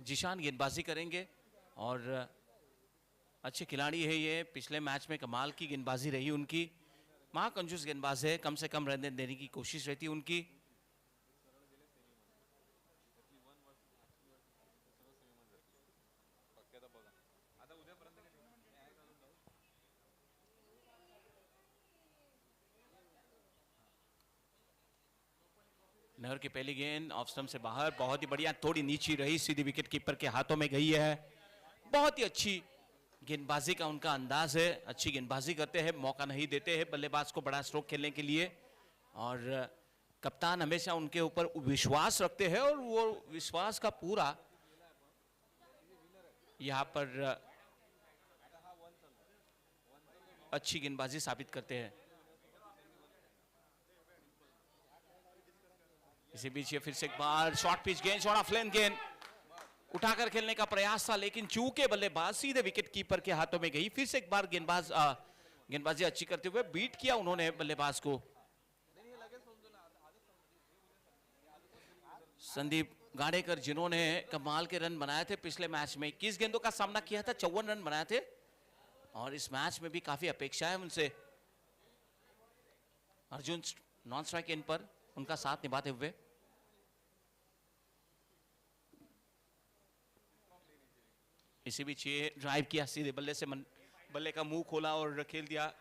जिशान गेंदबाजी करेंगे और अच्छे खिलाड़ी है ये। पिछले मैच में कमाल की गेंदबाजी रही उनकी। महाकंजूस गेंदबाज है, कम से कम रन देने की कोशिश रहती है उनकी। नहर की पहली गेंद ऑफ स्टंप से बाहर, बहुत ही बढ़िया, थोड़ी नीची रही, सीधी विकेट कीपर के हाथों में गई है। बहुत ही अच्छी गेंदबाजी का उनका अंदाज है, अच्छी गेंदबाजी करते हैं, मौका नहीं देते हैं बल्लेबाज को बड़ा स्ट्रोक खेलने के लिए। और कप्तान हमेशा उनके ऊपर विश्वास रखते हैं और वो विश्वास का पूरा यहाँ पर अच्छी गेंदबाजी साबित करते हैं। इसी बीच ये फिर से एक बार शॉर्ट पिच गेंद, शॉर्ट ऑफ लेंथ गेंद उठाकर खेलने का प्रयास था, लेकिन चूके बल्लेबाज सीधे विकेट कीपर के हाथों में गई। फिर से एक बार गेंदबाजी अच्छी करते हुए बीट किया उन्होंने बल्लेबाज को। संदीप गाड़ेकर जिन्होंने कमाल के रन बनाए थे पिछले मैच में, 21 गेंदों का सामना किया था, 54 रन बनाए थे और इस मैच में भी काफी अपेक्षा है उनसे। अर्जुन नॉन स्ट्राइक एंड पर उनका साथ निभाते हुए। इसी बीच ये ड्राइव किया सीधे बल्ले से, बल्ले का मुंह खोला और खेल दिया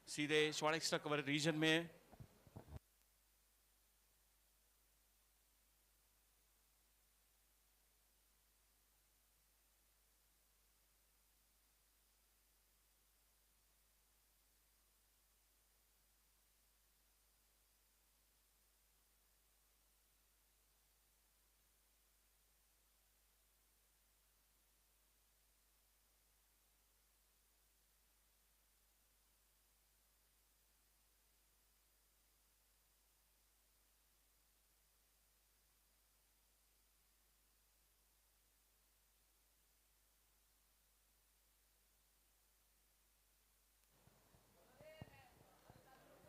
सीधे शॉर्ट एक्स्ट्रा कवर रीजन में।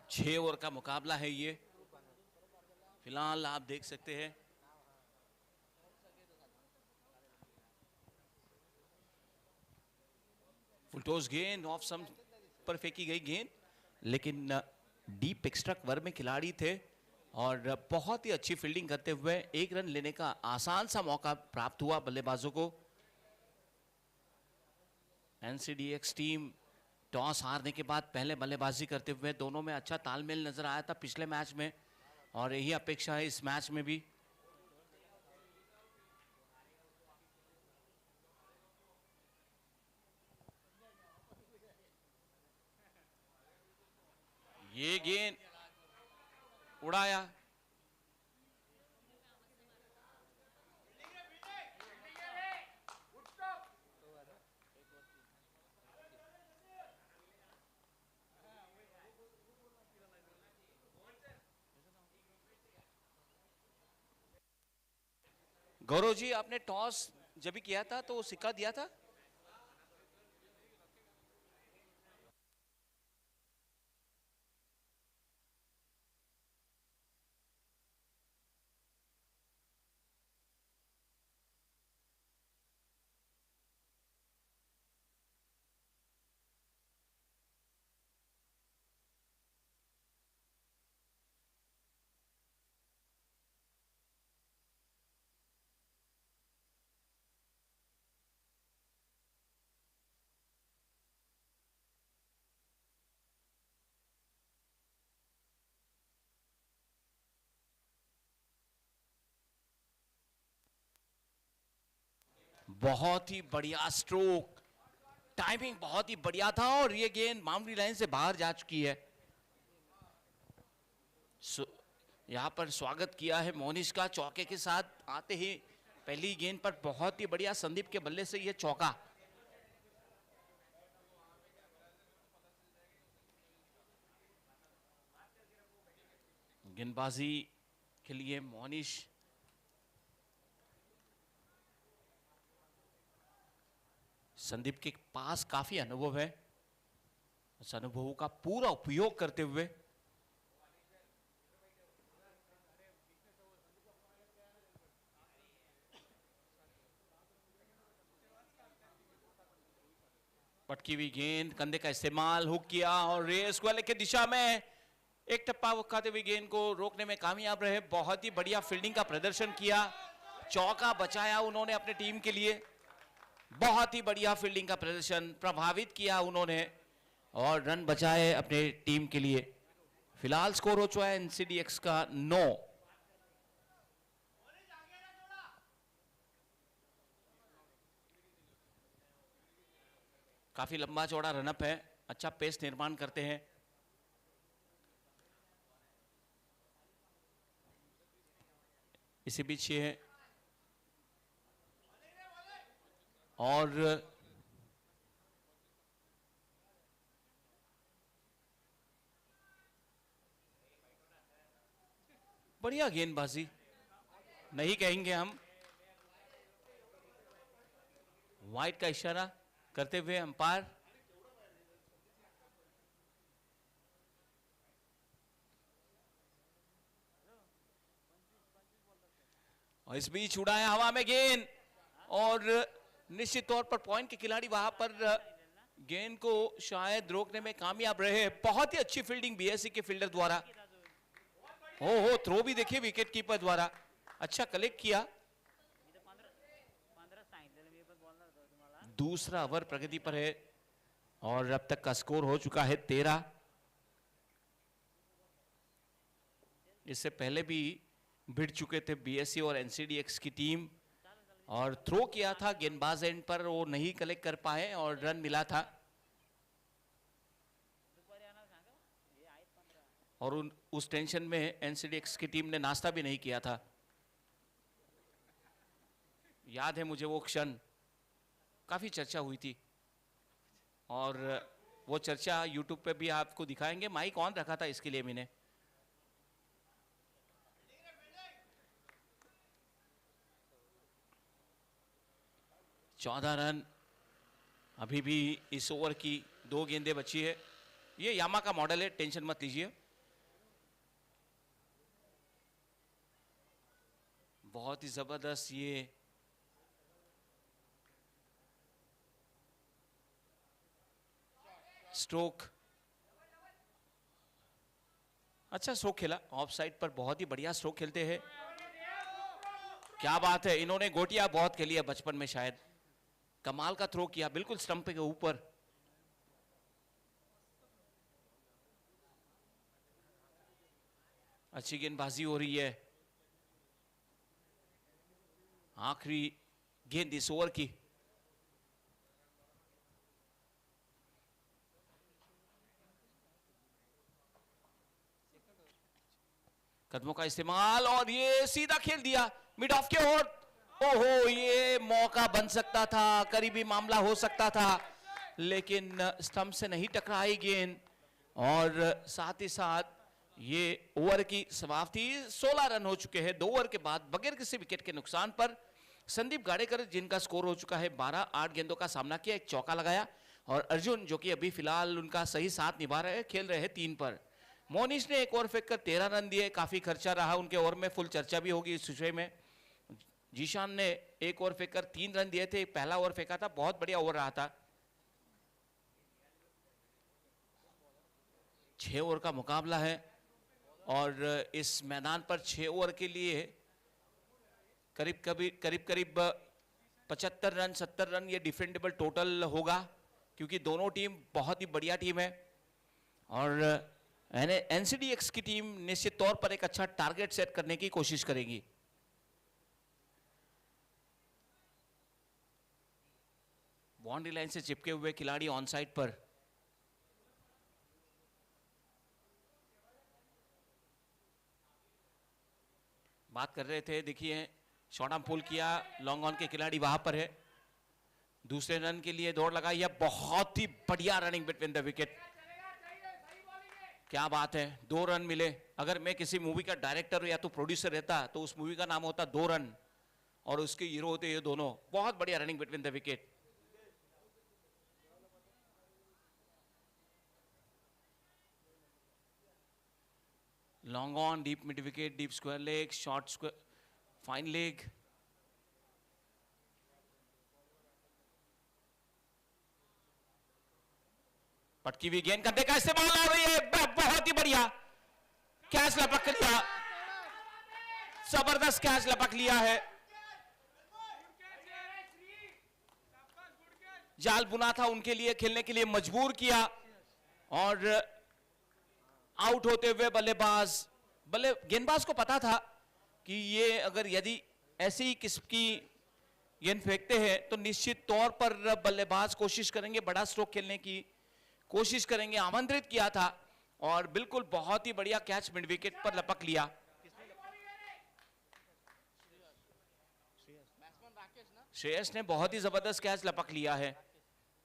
छह ओवर का मुकाबला है ये, फिलहाल आप देख सकते हैं। फुलटॉस गेंद ऑफ सम पर फेंकी गई गेंद, लेकिन डीप एक्स्ट्रा कवर में खिलाड़ी थे और बहुत ही अच्छी फील्डिंग करते हुए एक रन लेने का आसान सा मौका प्राप्त हुआ बल्लेबाजों को। एनसीडीएक्स टीम टॉस हारने के बाद पहले बल्लेबाजी करते हुए दोनों में अच्छा तालमेल नजर आया था पिछले मैच में और यही अपेक्षा है इस मैच में भी। ये गेंद उड़ाया, गौरव जी आपने टॉस जब भी किया था तो सिक्का दिया था? बहुत ही बढ़िया स्ट्रोक, टाइमिंग बहुत ही बढ़िया था और ये गेंद बाउंड्री लाइन से बाहर जा चुकी है। यहां पर स्वागत किया है मोनिश का चौके के साथ आते ही पहली गेंद पर बहुत ही बढ़िया संदीप के बल्ले से ये चौका। गेंदबाजी के लिए मोनिश संदीप के पास काफी अनुभव है, उस अनुभव का पूरा उपयोग करते हुए पटकी हुई गेंद, कंधे का इस्तेमाल, हुक किया और रेस वाले की दिशा में एक टप्पा खाते हुए गेंद को रोकने में कामयाब रहे। बहुत ही बढ़िया फील्डिंग का प्रदर्शन किया, चौका बचाया उन्होंने अपने टीम के लिए। बहुत ही बढ़िया फील्डिंग का प्रदर्शन, प्रभावित किया उन्होंने और रन बचाए अपने टीम के लिए। फिलहाल स्कोर हो चुका है एनसीडीएक्स का 9। काफी लंबा चौड़ा रनअप है, अच्छा पेस निर्माण करते हैं। इसी बीच ये है और बढ़िया गेंदबाजी नहीं कहेंगे हम, वाइड का इशारा करते हुए अंपायर। और इस बीच उड़ाया हवा में गेंद और निश्चित तौर पर पॉइंट के खिलाड़ी वहां पर गेंद को शायद रोकने में कामयाब रहे। बहुत ही अच्छी फील्डिंग बीएससी के फील्डर द्वारा। हो थ्रो भी देखिए विकेट कीपर द्वारा, अच्छा कलेक्ट किया। दूसरा ओवर प्रगति पर है और अब तक का स्कोर हो चुका है 13। इससे पहले भी भिड़ चुके थे बीएससी और एनसीडीएक्स की टीम और थ्रो किया था गेंदबाज एंड पर, वो नहीं कलेक्ट कर पाए और रन मिला था। और उस टेंशन में एनसीडीएक्स की टीम ने नाश्ता भी नहीं किया था। याद है मुझे वो क्षण, काफी चर्चा हुई थी और वो चर्चा यूट्यूब पे भी आपको दिखाएंगे। माइक ऑन रखा था इसके लिए मैंने। चौदह रन अभी भी इस ओवर की 2 गेंदें बची है। ये यामा का मॉडल है, टेंशन मत लीजिए। बहुत ही जबरदस्त ये स्ट्रोक, अच्छा स्ट्रोक खेला ऑफ साइड पर, बहुत ही बढ़िया स्ट्रोक खेलते हैं। क्या बात है, इन्होंने गोटियां बहुत खेली है बचपन में, शायद कमाल का थ्रो किया बिल्कुल स्टंप के ऊपर। अच्छी गेंदबाजी हो रही है। आखिरी गेंद इस ओवर की। कदमों का इस्तेमाल और ये सीधा खेल दिया मिड ऑफ के ओर। ओहो, ये मौका बन सकता था, करीबी मामला हो सकता था, लेकिन स्टंप से नहीं टकराई गेंद और साथ ही साथ ये ओवर की समाप्ति। 16 रन हो चुके हैं 2 ओवर के बाद बगैर किसी विकेट के नुकसान पर। संदीप गाड़ेकर जिनका स्कोर हो चुका है 12, 8 गेंदों का सामना किया, एक चौका लगाया। और अर्जुन जो कि अभी फिलहाल उनका सही साथ निभा रहे हैं, खेल रहे हैं 3 पर। मोनिश ने एक ओवर फेंककर 13 रन दिए, काफी खर्चा रहा उनके ओवर में, फुल चर्चा भी होगी इस विषय में। जीशान ने एक ओवर फेंककर 3 रन दिए थे, पहला ओवर फेंका था, बहुत बढ़िया ओवर रहा था। 6 ओवर का मुकाबला है और इस मैदान पर 6 ओवर के लिए करीब 75 रन 70 रन ये डिफेंडेबल टोटल होगा, क्योंकि दोनों टीम बहुत ही बढ़िया टीम है और एनसीडीएक्स की टीम निश्चित तौर पर एक अच्छा टारगेट सेट करने की कोशिश करेगी। बाउंड्री लाइन से चिपके हुए खिलाड़ी ऑन साइड पर। बात कर रहे थे, देखिए शॉर्ट आर्म पुल किया, लॉन्ग ऑन के खिलाड़ी वहां पर है, दूसरे रन के लिए दौड़ लगाई है। बहुत ही बढ़िया रनिंग बिटवीन द विकेट, क्या बात है, 2 रन मिले। अगर मैं किसी मूवी का डायरेक्टर या तो प्रोड्यूसर रहता तो उस मूवी का नाम होता 2 रन और उसके हीरो होते ये दोनों। बहुत बढ़िया running between the wicket. Long on, deep mid wicket, deep square leg, short square, fine leg. पटकी हुई गेंद करने का इस्तेमाल आ रही है, बहुत ही बढ़िया कैच लपक लिया, जबरदस्त कैच लपक लिया है। जाल बुना था उनके लिए, खेलने के लिए मजबूर किया और आउट होते हुए गेंदबाज को पता था कि ये अगर यदि ऐसे ही किस्म की गेंद फेंकते हैं तो निश्चित तौर पर बल्लेबाज कोशिश करेंगे बड़ा स्ट्रोक खेलने की कोशिश करेंगे, आमंत्रित किया था और बिल्कुल बहुत ही बढ़िया कैच मिड विकेट पर लपक लिया। श्रेयस ने बहुत ही जबरदस्त कैच लपक लिया है,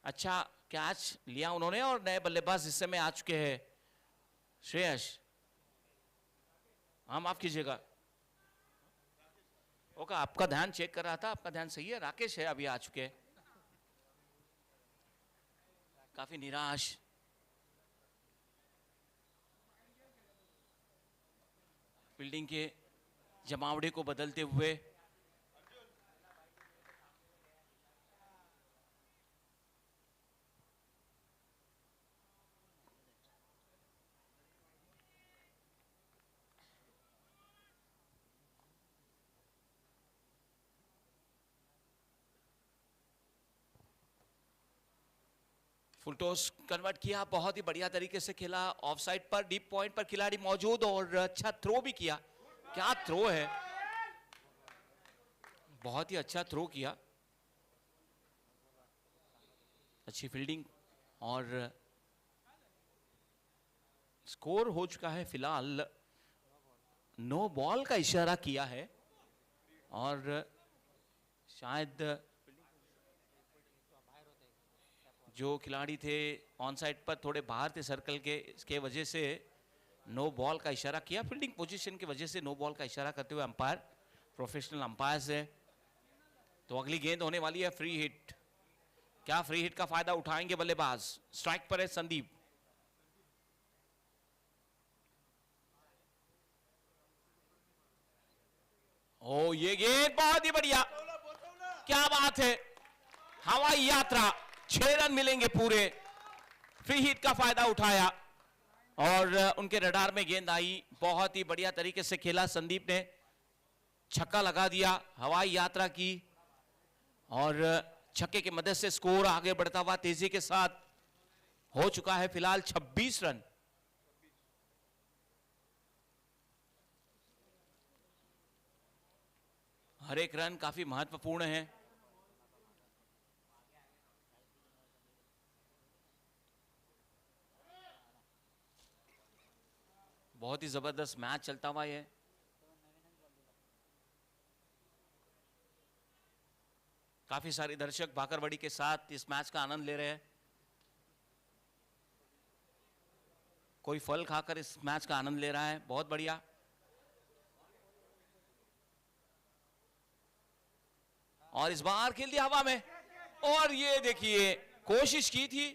अच्छा कैच लिया उन्होंने और नए बल्लेबाज हिस्से में आ चुके हैं। श्रेयस, हाँ माफ कीजिएगा, ओके आपका ध्यान चेक कर रहा था, आपका ध्यान सही है। राकेश है अभी आ चुके हैं, काफी निराश। फील्डिंग के जमावड़े को बदलते हुए फुल टॉस कन्वर्ट किया, बहुत ही बढ़िया तरीके से खेला, ऑफ साइड पर डीप पॉइंट पर खिलाड़ी मौजूद और अच्छा थ्रो भी किया। क्या थ्रो है, बहुत ही अच्छा थ्रो किया, अच्छी फील्डिंग और स्कोर हो चुका है फिलहाल, नो बॉल का इशारा किया है और शायद जो खिलाड़ी थे ऑन साइड पर थोड़े बाहर थे सर्कल के, इसके वजह से नो बॉल का इशारा किया। फील्डिंग पोजीशन की वजह से नो बॉल का इशारा करते हुए अंपायर, प्रोफेशनल अंपायर्स है। तो अगली गेंद होने वाली है फ्री हिट, क्या फ्री हिट का फायदा उठाएंगे बल्लेबाज। स्ट्राइक पर है संदीप, ओ ये गेंद बहुत ही बढ़िया, क्या बात है, हवाई यात्रा, 6 रन मिलेंगे पूरे। फ्री हिट का फायदा उठाया और उनके रडार में गेंद आई, बहुत ही बढ़िया तरीके से खेला संदीप ने, छक्का लगा दिया, हवाई यात्रा की और छक्के की मदद से स्कोर आगे बढ़ता हुआ तेजी के साथ हो चुका है फिलहाल 26 रन। हर एक रन काफी महत्वपूर्ण है। बहुत ही जबरदस्त मैच चलता हुआ है, काफी सारे दर्शक भाकरवड़ी के साथ इस मैच का आनंद ले रहे हैं, कोई फल खाकर इस मैच का आनंद ले रहा है, बहुत बढ़िया। और इस बार खेल दिया हवा में और ये देखिए कोशिश की थी,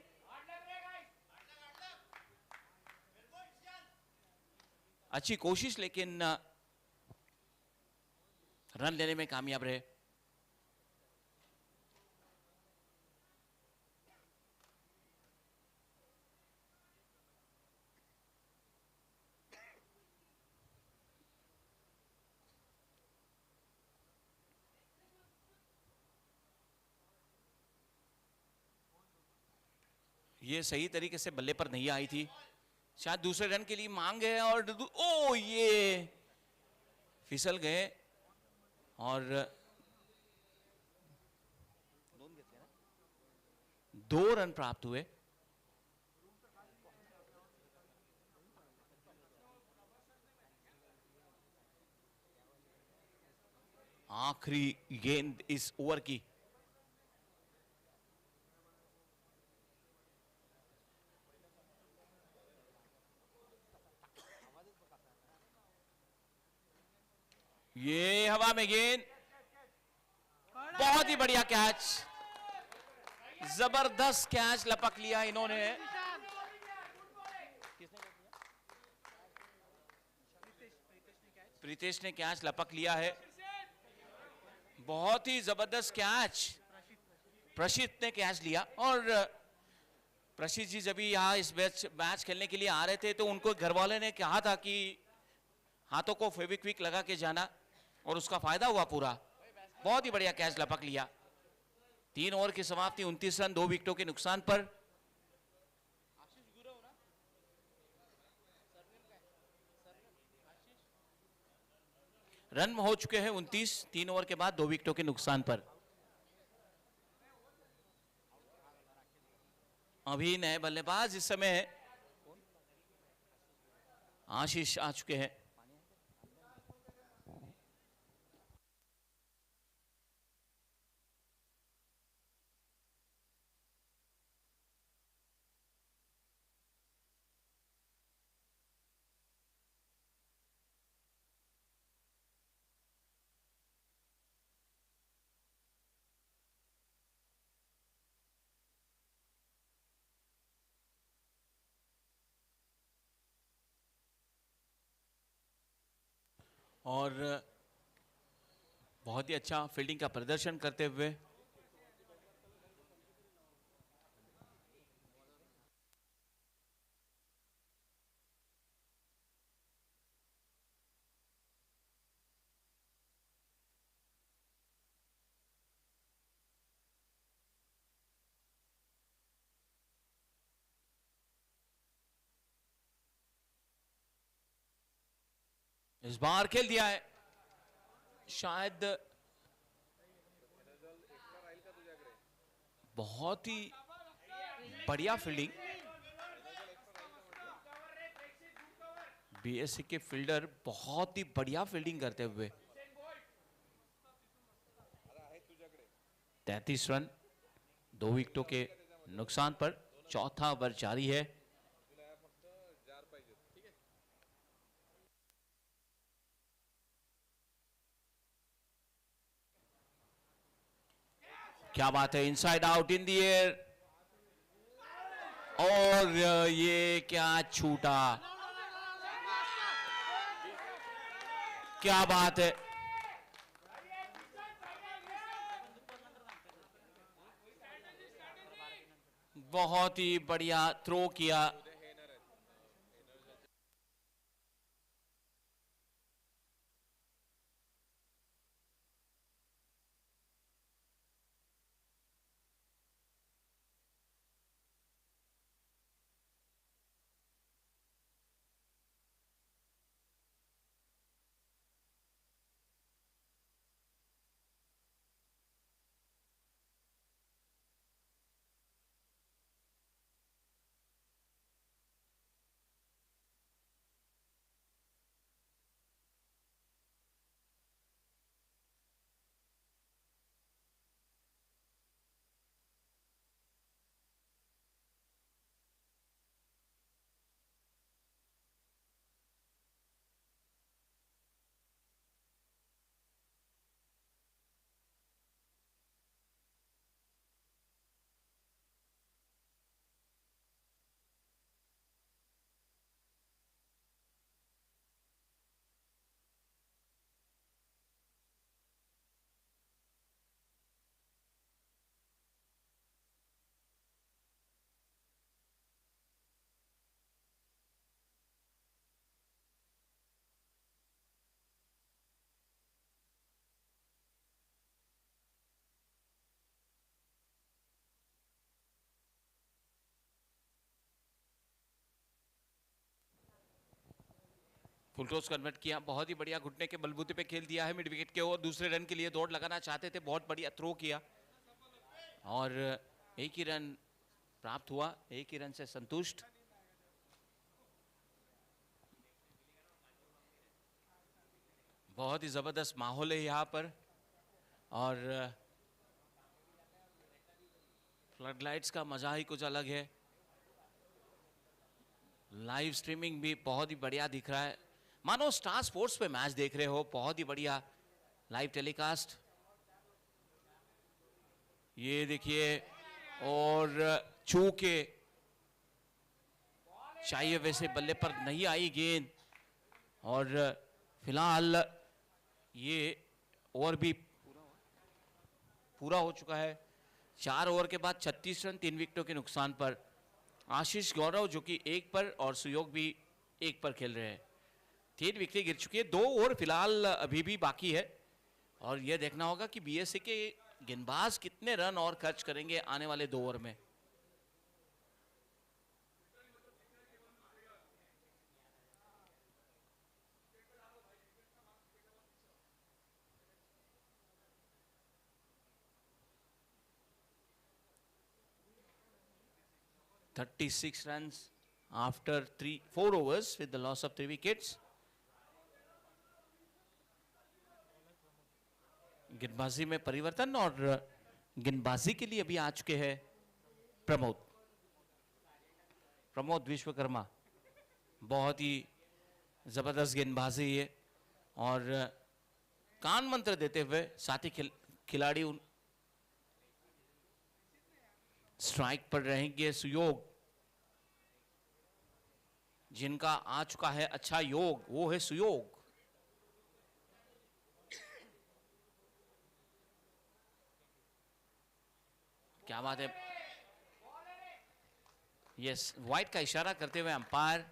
अच्छी कोशिश लेकिन रन लेने में कामयाब रहे। ये सही तरीके से बल्ले पर नहीं आई थी, शायद दूसरे रन के लिए मांग गए और ओ ये फिसल गए और 2 रन प्राप्त हुए। आखिरी गेंद इस ओवर की, ये हवा में गेंद, बहुत ही बढ़िया कैच, जबरदस्त कैच लपक लिया इन्होंने। प्रीतेश ने कैच लपक लिया है, बहुत ही जबरदस्त कैच प्रशित ने कैच लिया और प्रशिश जी जब यहाँ इस मैच खेलने के लिए आ रहे थे तो उनको घर वाले ने कहा था कि हाथों को फेविक्विक लगा के जाना, और उसका फायदा हुआ पूरा। बहुत ही बढ़िया कैच लपक लिया। 3 ओवर की समाप्ति, 29 रन 2 विकेटों के नुकसान पर। रन हो चुके हैं 29, 3 ओवर के बाद 2 विकेटों के नुकसान पर। अभी नए बल्लेबाज इस समय आशीष आ चुके हैं। और बहुत ही अच्छा फील्डिंग का प्रदर्शन करते हुए इस बार खेल दिया है। शायद बहुत ही बढ़िया फील्डिंग, बीएससी के फील्डर बहुत ही बढ़िया फील्डिंग करते हुए। 33 रन 2 विकेटों के नुकसान पर। चौथा ओवर जारी है। क्या बात है, inside out in the air, और ये क्या छूटा, क्या बात है। बहुत ही बढ़िया थ्रो किया। फुल टॉस कन्वर्ट किया, बहुत ही बढ़िया घुटने के बलबूते पे खेल दिया है मिड विकेट के ओर। दूसरे रन के लिए दौड़ लगाना चाहते थे, बहुत बढ़िया थ्रो किया और एक ही रन प्राप्त हुआ, एक ही रन से संतुष्ट। बहुत ही जबरदस्त माहौल है यहाँ पर और फ्लड लाइट्स का मजा ही कुछ अलग है। लाइव स्ट्रीमिंग भी बहुत ही बढ़िया दिख रहा है, मानो स्टार स्पोर्ट्स पे मैच देख रहे हो। बहुत ही बढ़िया लाइव टेलीकास्ट, ये देखिए। और चूके चाहिए वैसे बल्ले पर नहीं आई गेंद, और फिलहाल ये ओवर भी पूरा हो चुका है। 4 ओवर के बाद 36 रन 3 विकेटों के नुकसान पर। आशीष गौरव जो कि 1 पर और सुयोग भी 1 पर खेल रहे हैं। 3 विकेट गिर चुकी है, 2 ओवर फिलहाल अभी भी बाकी है और यह देखना होगा कि बीएसए के गेंदबाज कितने रन और खर्च करेंगे आने वाले 2 ओवर में। $36 runs after 4 overs with the loss of 3 wickets. गेंदबाजी में परिवर्तन और गेंदबाजी के लिए अभी आ चुके हैं प्रमोद विश्वकर्मा। बहुत ही जबरदस्त गेंदबाजी है और कान मंत्र देते हुए साथी खिलाड़ी स्ट्राइक पर रहेंगे। सुयोग जिनका आ चुका है अच्छा योग, वो है सुयोग। क्या बात है, यस, वाइड का इशारा करते हुए अंपायर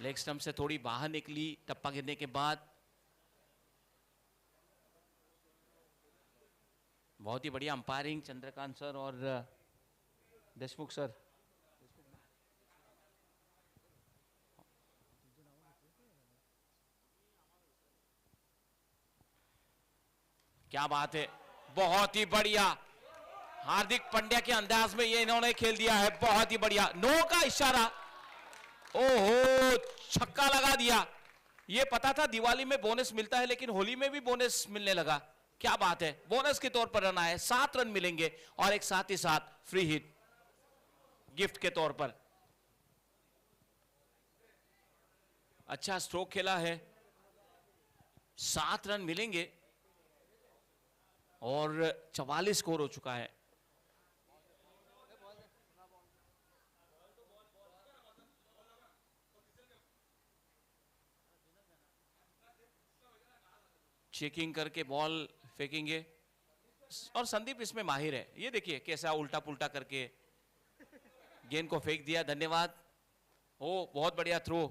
लेग स्टंप से थोड़ी बाहर निकली टप्पा गिरने के बाद। बहुत ही बढ़िया अंपायरिंग चंद्रकांत सर और देशमुख सर। क्या बात है, बहुत ही बढ़िया हार्दिक पांड्या के अंदाज में ये इन्होंने खेल दिया है, बहुत ही बढ़िया। नो का इशारा, ओहो छक्का लगा दिया। ये पता था दिवाली में बोनस मिलता है लेकिन होली में भी बोनस मिलने लगा। क्या बात है, बोनस के तौर पर रन आए, 7 रन मिलेंगे और एक साथ ही साथ फ्री हिट गिफ्ट के तौर पर। अच्छा स्ट्रोक खेला है, 7 रन मिलेंगे और 44 स्कोर हो चुका है। चेकिंग करके बॉल फेंकेंगे और संदीप इसमें माहिर है। ये देखिए कैसा उल्टा पुल्टा करके गेंद को फेंक दिया। धन्यवाद, ओ बहुत बढ़िया थ्रो।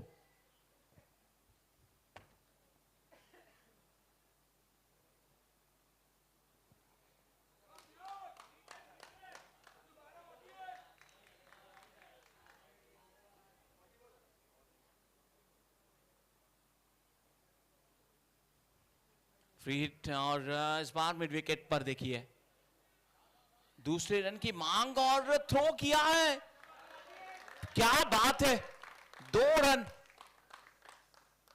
फ्री हिट और इस बार मिड विकेट पर देखिए दूसरे रन की मांग और थ्रो किया है। क्या बात है, 2 रन,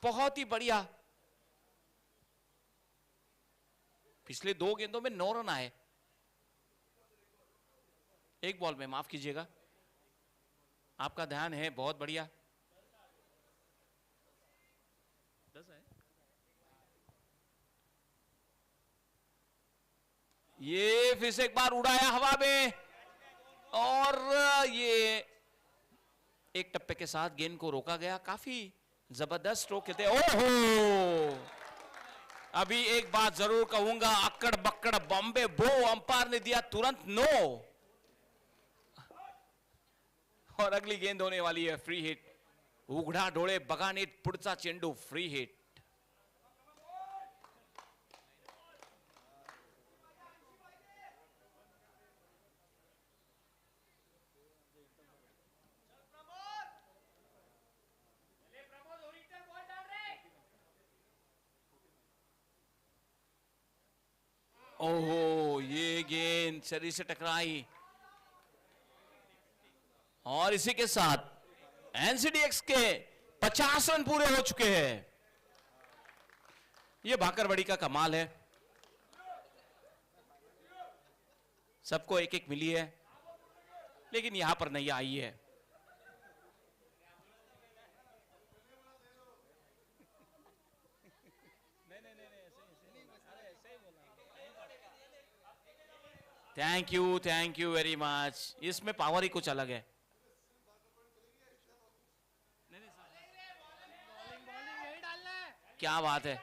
बहुत ही बढ़िया। पिछले 2 गेंदों में 9 रन आए, 1 बॉल में, माफ कीजिएगा। आपका ध्यान है, बहुत बढ़िया। ये फिर से एक बार उड़ाया हवा में और ये एक टप्पे के साथ गेंद को रोका गया। काफी जबरदस्त स्ट्रोक खेलते। ओहो, अभी एक बात जरूर कहूंगा, अक्कड़ बक्कड़ बॉम्बे बो अंपायर ने दिया तुरंत नो और अगली गेंद होने वाली है फ्री हिट। उघड़ा डोळे बगानीत पुढचा चेंडू, फ्री हिट। ओहो, ये गेंद शरीर से टकराई और इसी के साथ एनसीडीएक्स के 50 रन पूरे हो चुके हैं। ये भाकरवड़ी का कमाल है, सबको एक एक मिली है लेकिन यहां पर नहीं आई है। Thank you very much. इसमें पावर ही कुछ अलग है। क्या बात है,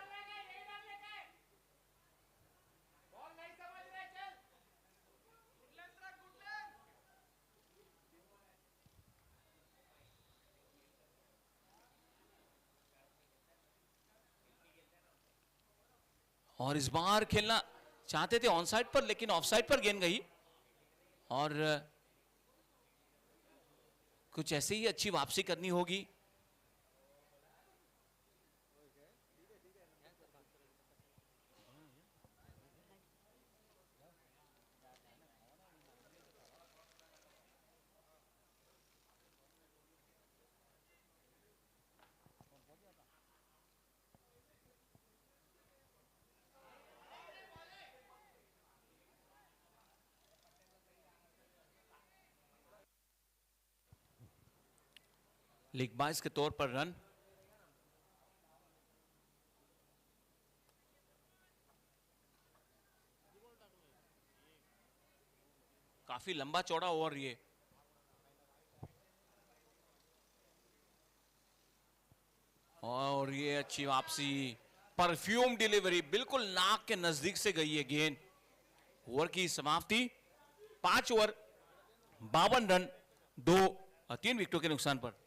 और इस बार खेलना चाहते थे ऑन साइड पर, लेकिन ऑफ साइड पर गेंद गई और कुछ ऐसे ही अच्छी वापसी करनी होगी। लीग 22 के तौर पर रन। काफी लंबा चौड़ा ओवर ये। और ये अच्छी वापसी, परफ्यूम डिलीवरी, बिल्कुल नाक के नजदीक से गई है गेंद। ओवर की समाप्ति 5 ओवर 52 रन 3 विकेटों के नुकसान पर।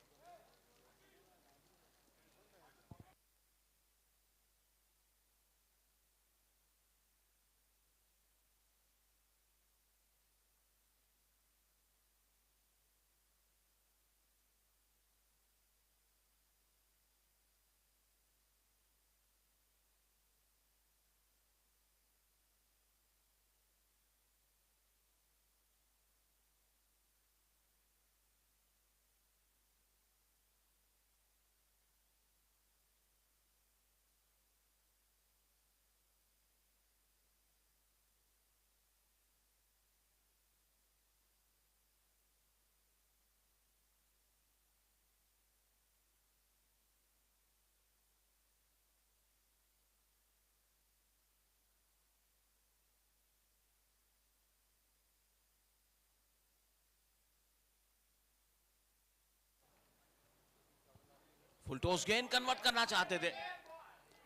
फुल टॉस गेंद कन्वर्ट करना चाहते थे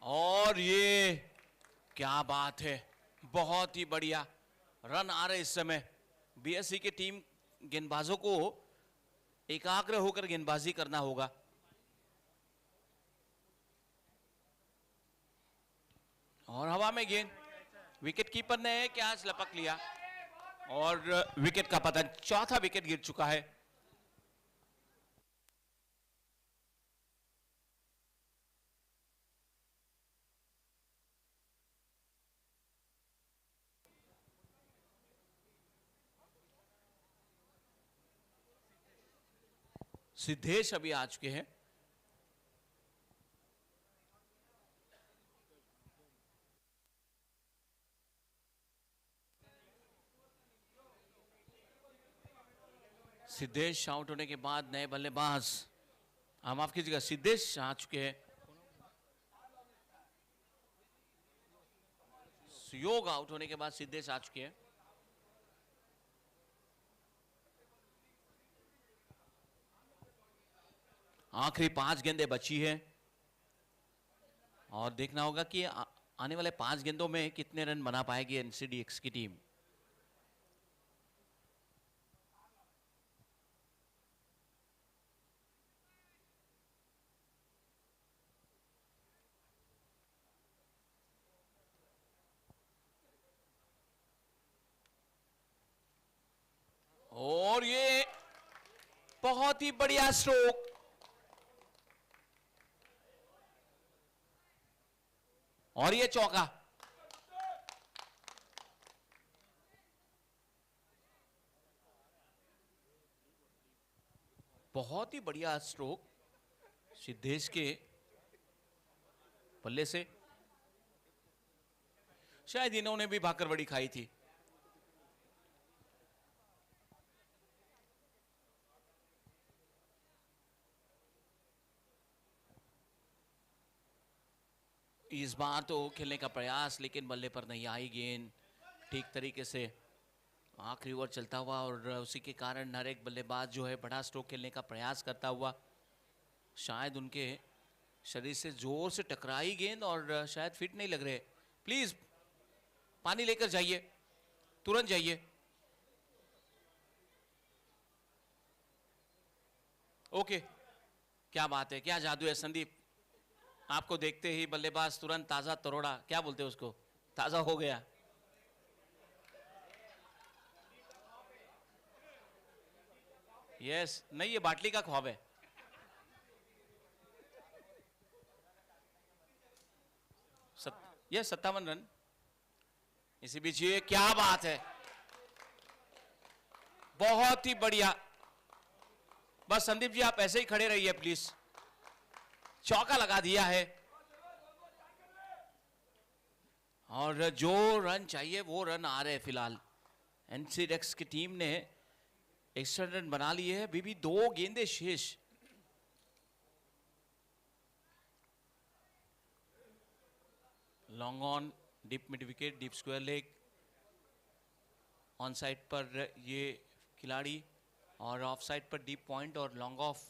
और ये क्या बात है, बहुत ही बढ़िया रन आ रहे इस समय। बीएससी की टीम गेंदबाजों को एकाग्र होकर गेंदबाजी करना होगा। और हवा में गेंद, विकेट कीपर ने कैच लपक लिया और विकेट का पतन। चौथा विकेट गिर चुका है। सिद्धेश अभी आ चुके हैं। सिद्धेश आउट होने के बाद नए बल्लेबाज, माफ कीजिएगा, सिद्धेश आ चुके हैं। सुयोग आउट होने के बाद सिद्धेश आ चुके हैं। आखिरी 5 गेंदें बची है और देखना होगा कि आने वाले 5 गेंदों में कितने रन बना पाएगी एनसीडीएक्स की टीम। और ये बहुत ही बढ़िया स्ट्रोक, और ये चौका। बहुत ही बढ़िया स्ट्रोक सिद्धेश के बल्ले से। शायद इन्होंने भी भाकर बड़ी खाई थी। इस बार तो खेलने का प्रयास, लेकिन बल्ले पर नहीं आई गेंद ठीक तरीके से। आखिरी ओवर चलता हुआ और उसी के कारण हर एक बल्लेबाज जो है बड़ा स्ट्रोक खेलने का प्रयास करता हुआ, शायद उनके शरीर से जोर से टकराई गेंद और शायद फिट नहीं लग रहे। प्लीज पानी लेकर जाइए, तुरंत जाइए। ओके, क्या बात है, क्या जादू है संदीप। आपको देखते ही बल्लेबाज तुरंत ताजा तरोड़ा, क्या बोलते हैं उसको, ताजा हो गया। यस, नहीं ये बाटली का ख्वाब है। ये 57 रन। इसी बीच ये क्या बात है, बहुत ही बढ़िया। बस संदीप जी आप ऐसे ही खड़े रहिए प्लीज। चौका लगा दिया है और जो रन चाहिए वो रन आ रहे हैं फिलहाल। एनसी डेक्स की टीम ने एक्स्ट्रा रन बना लिए हैं, अभी भी 2 गेंदे शेष। Long on, deep mid wicket, deep square leg, on side पर ये खिलाड़ी और ऑफ साइड पर डीप पॉइंट और लॉन्ग ऑफ।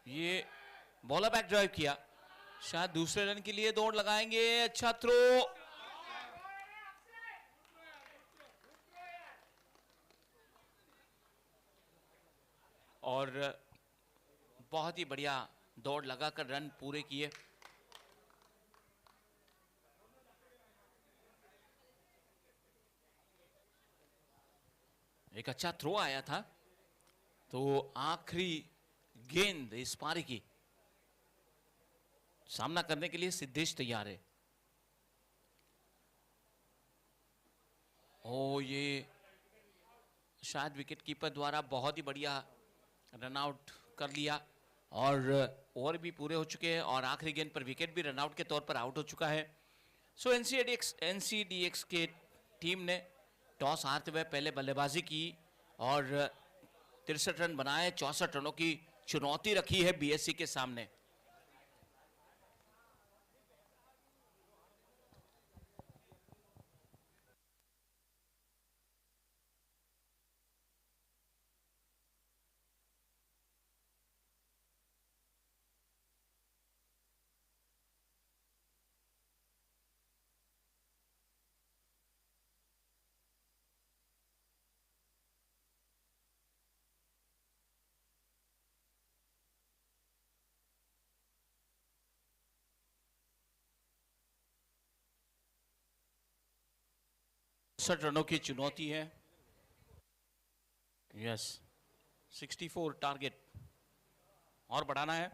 ये बॉलर बैक ड्राइव किया, शायद दूसरे रन के लिए दौड़ लगाएंगे। अच्छा थ्रो, और बहुत ही बढ़िया दौड़ लगाकर रन पूरे किए। एक अच्छा थ्रो आया था, तो आखिरी गेंद इस पारी की सामना करने के लिए सिद्धेश तैयार है। ओ ये शायद विकेट कीपर द्वारा बहुत ही बढ़िया रन आउट कर लिया और ओवर भी पूरे हो चुके हैं और आखिरी गेंद पर विकेट भी रन आउट के तौर पर आउट हो चुका है। सो एनसीडीएक्स के टीम ने टॉस हारते हुए पहले बल्लेबाजी की और 63 रन बनाए। 64 रनों की चुनौती रखी है बीएससी के सामने। रनों की चुनौती है। यस, 64 टारगेट और बढ़ाना है।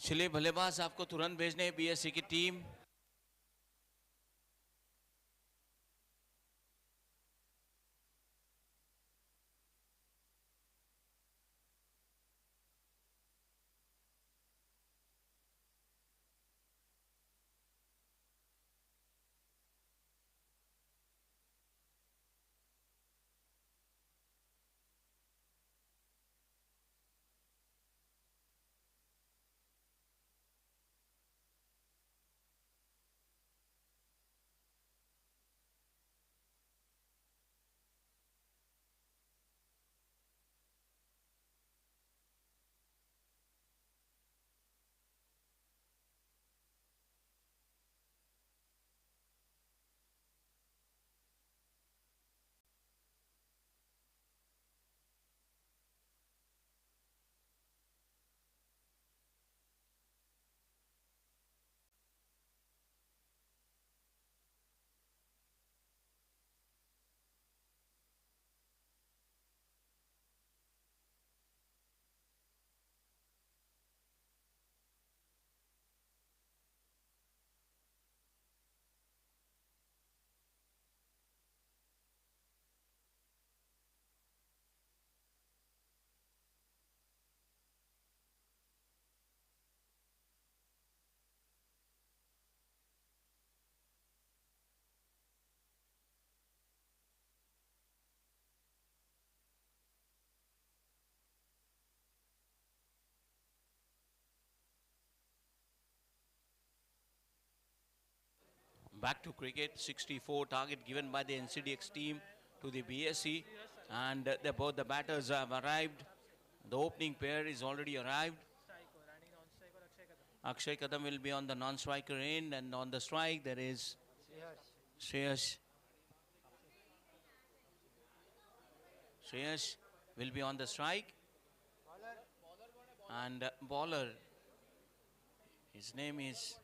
चलिए बल्लेबाज आपको तुरंत भेजने बीएससी की team. back to cricket. 64 target given by the NCDX team to the BSE, and both the batters have arrived. The opening pair is already arrived. Akshay Kadam will be on the non-striker end, and on the strike there is Shreyas. Shreyas will be on the strike, and bowler, his name is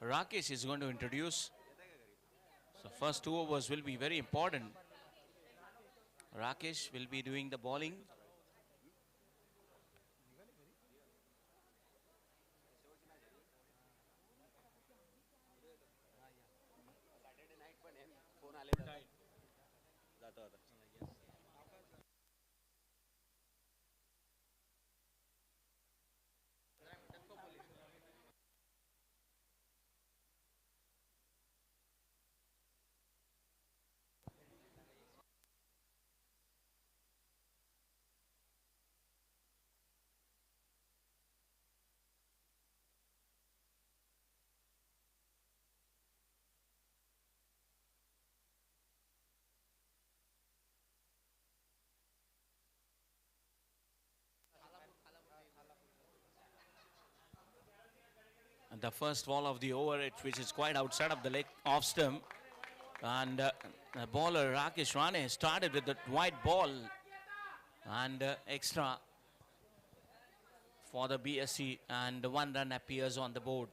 Rakesh, is going to introduce. So first 2 overs will be very important. Rakesh will be doing the bowling. And the first ball of the over, which is quite outside of the leg off stump. And the bowler Rakesh Rane started with the white ball, and extra for the BSE, and 1 run appears on the board.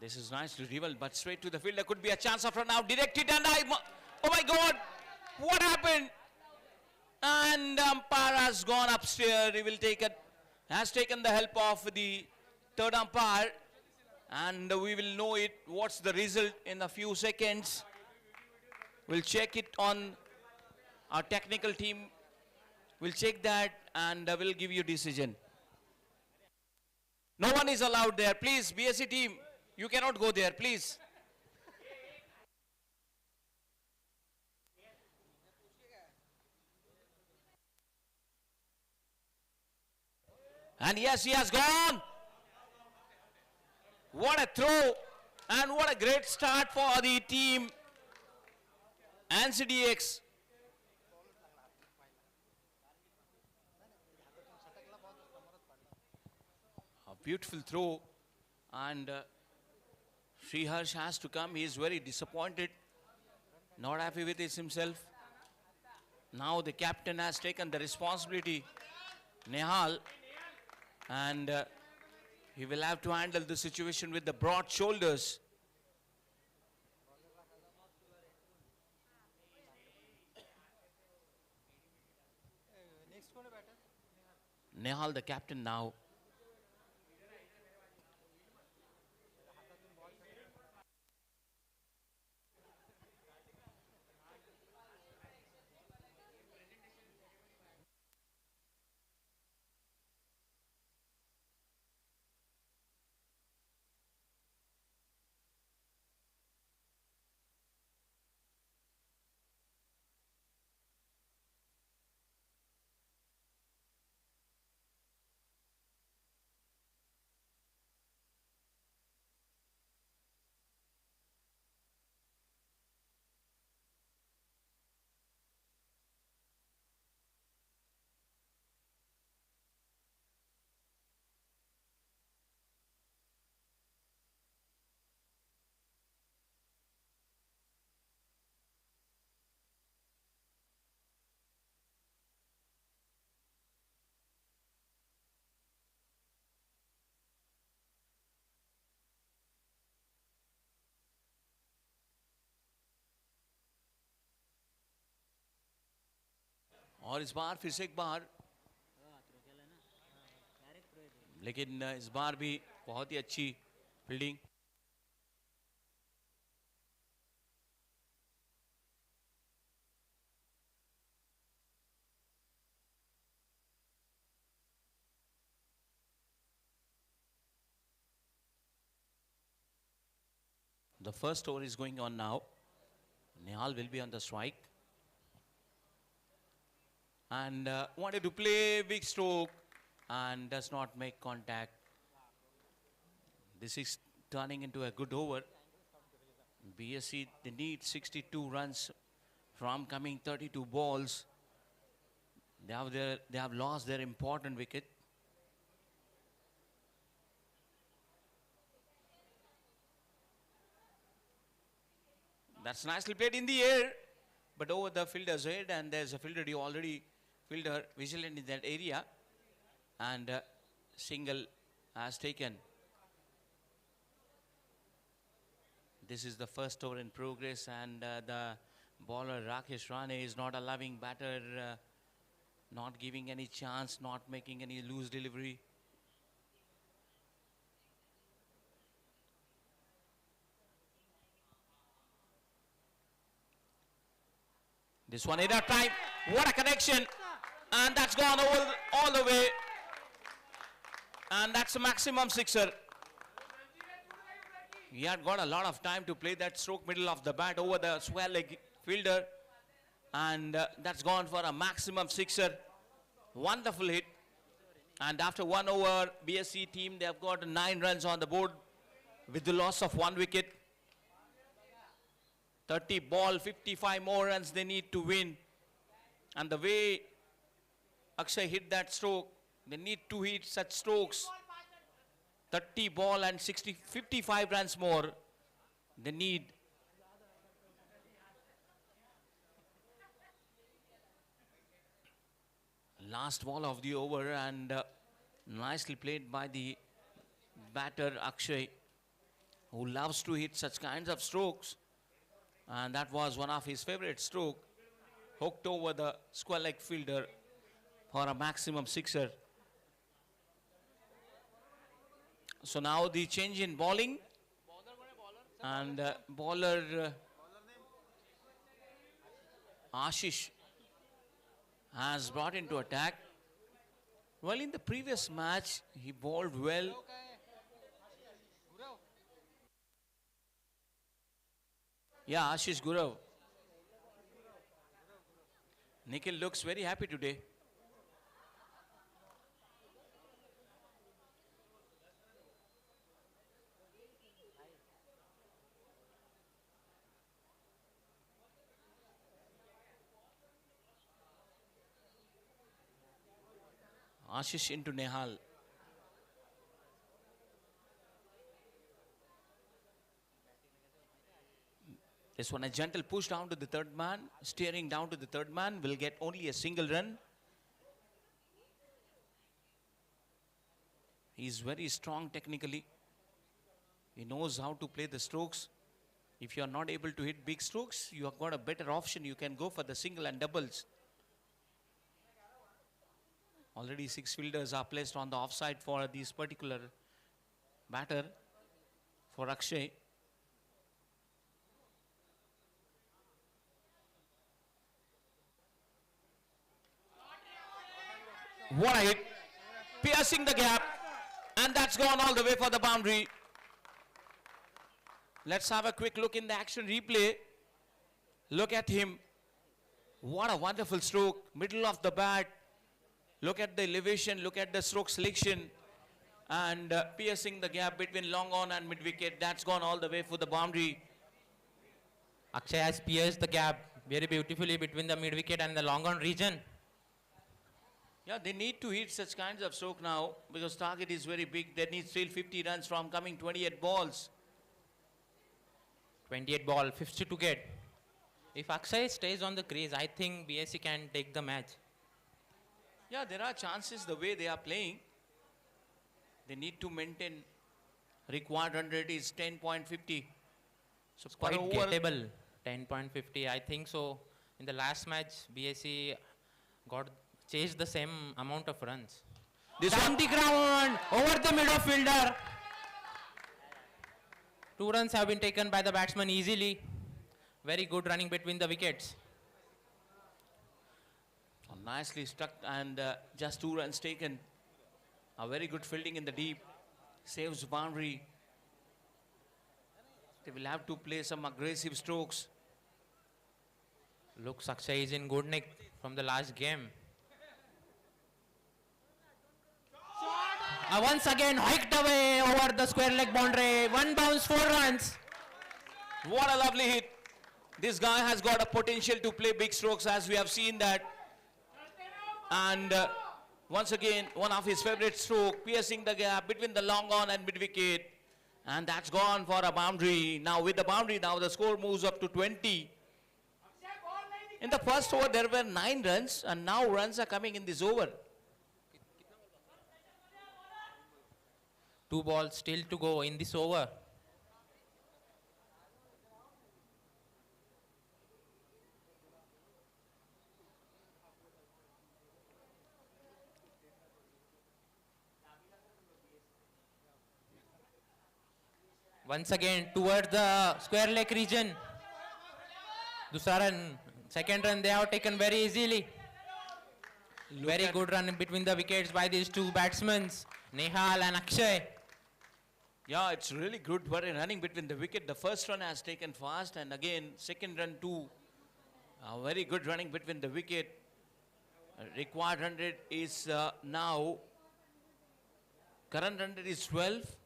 This is nicely rival, but straight to the field. There could be a chance of run out. Directed, and oh my God, what happened? And umpire has gone upstairs. He will has taken the help of the third umpire, and we will know what's the result in a few seconds. We'll check it on our technical team. We'll check that, and we'll give you decision. No one is allowed there. Please, BSE team, you cannot go there, please. And yes, he has gone. What a throw, and what a great start for the team NCDX. A beautiful throw, and Sriharsh has to come. He is very disappointed, not happy with this himself. Now the captain has taken the responsibility, Nehal, and he will have to handle the situation with the broad shoulders. Nehal, the captain now. और इस बार फिर से एक बार, लेकिन इस बार भी बहुत ही अच्छी fielding. The the first over is going on now. Nehal will be on the strike. And wanted to play big stroke and does not make contact. This is turning into a good over. BSC, they need 62 runs from coming 32 balls. They have lost their important wicket. That's nicely played in the air, but over the fielder's head, and there's a fielder fielder vigilant in that area, and single has taken. This is the first over in progress, and the bowler Rakesh Rane is not allowing batter, not giving any chance, not making any loose delivery. This one in a time, what a connection, and that's gone all the way, and that's a maximum sixer. He had got a lot of time to play that stroke middle of the bat over the square leg fielder, and that's gone for a maximum sixer. Wonderful hit, and after 1 over, BSC team, they have got 9 runs on the board with the loss of 1 wicket. 30 ball, 55 more runs they need to win. And the way Akshay hit that stroke, they need to hit such strokes. 30 ball and 55 runs more they need. Last ball of the over, and nicely played by the batter Akshay, who loves to hit such kinds of strokes. And that was one of his favorite stroke, hooked over the square leg fielder for a maximum sixer. So now the change in bowling, and bowler Ashish has brought into attack. Well, in the previous match, he bowled well. Yeah, Ashish Gurav. Nikhil looks very happy today. Ashish into Nehal. This one, a gentle push down to the third man, steering down to the third man, will get only a single run. He's very strong technically. He knows how to play the strokes. If you are not able to hit big strokes, you have got a better option. You can go for the single and doubles. Already 6 fielders are placed on the offside for this particular batter, for Akshay. What a hit, piercing the gap, and that's gone all the way for the boundary. Let's have a quick look in the action replay. Look at him. What a wonderful stroke, middle of the bat. Look at the elevation, look at the stroke selection, and piercing the gap between long on and mid wicket. That's gone all the way for the boundary. Akshay has pierced the gap very beautifully between the mid wicket and the long on region. Yeah, they need to hit such kinds of stroke now because target is very big. They need still 50 runs from coming 28 balls. 28 ball, 50 to get. If Akshay stays on the crease, I think BSC can take the match. Yeah, there are chances the way they are playing. They need to maintain. Required run rate is 10.50. So It's quite gettable, 10.50. I think so. In the last match, BSC chased the same amount of runs. This Down one, the ground, over the middle fielder. 2 runs have been taken by the batsman easily. Very good running between the wickets. nicely stuck, and just 2 runs taken. A very good fielding in the deep. Saves boundary. They will have to play some aggressive strokes. Looks Akshay is in good nick from the last game. Once again hiked away over the square leg boundary. One bounce, 4 runs. What a lovely hit. This guy has got a potential to play big strokes, as we have seen that. And once again, one of his favorite stroke, piercing the gap between the long on and mid wicket. And that's gone for a boundary. Now with the boundary, now the score moves up to 20. In the first over, there were 9 runs, and now runs are coming in this over. 2 balls still to go in this over. Once again towards the square leg region. Dusra run, second run they have taken very easily. Very good run in between the wickets by these 2 batsmen, Nehal and Akshay. Yeah, it's really good running between the wicket. The first run has taken fast, and again, second run too. Very good running between the wicket. Required 100 is now, current 100 is 12,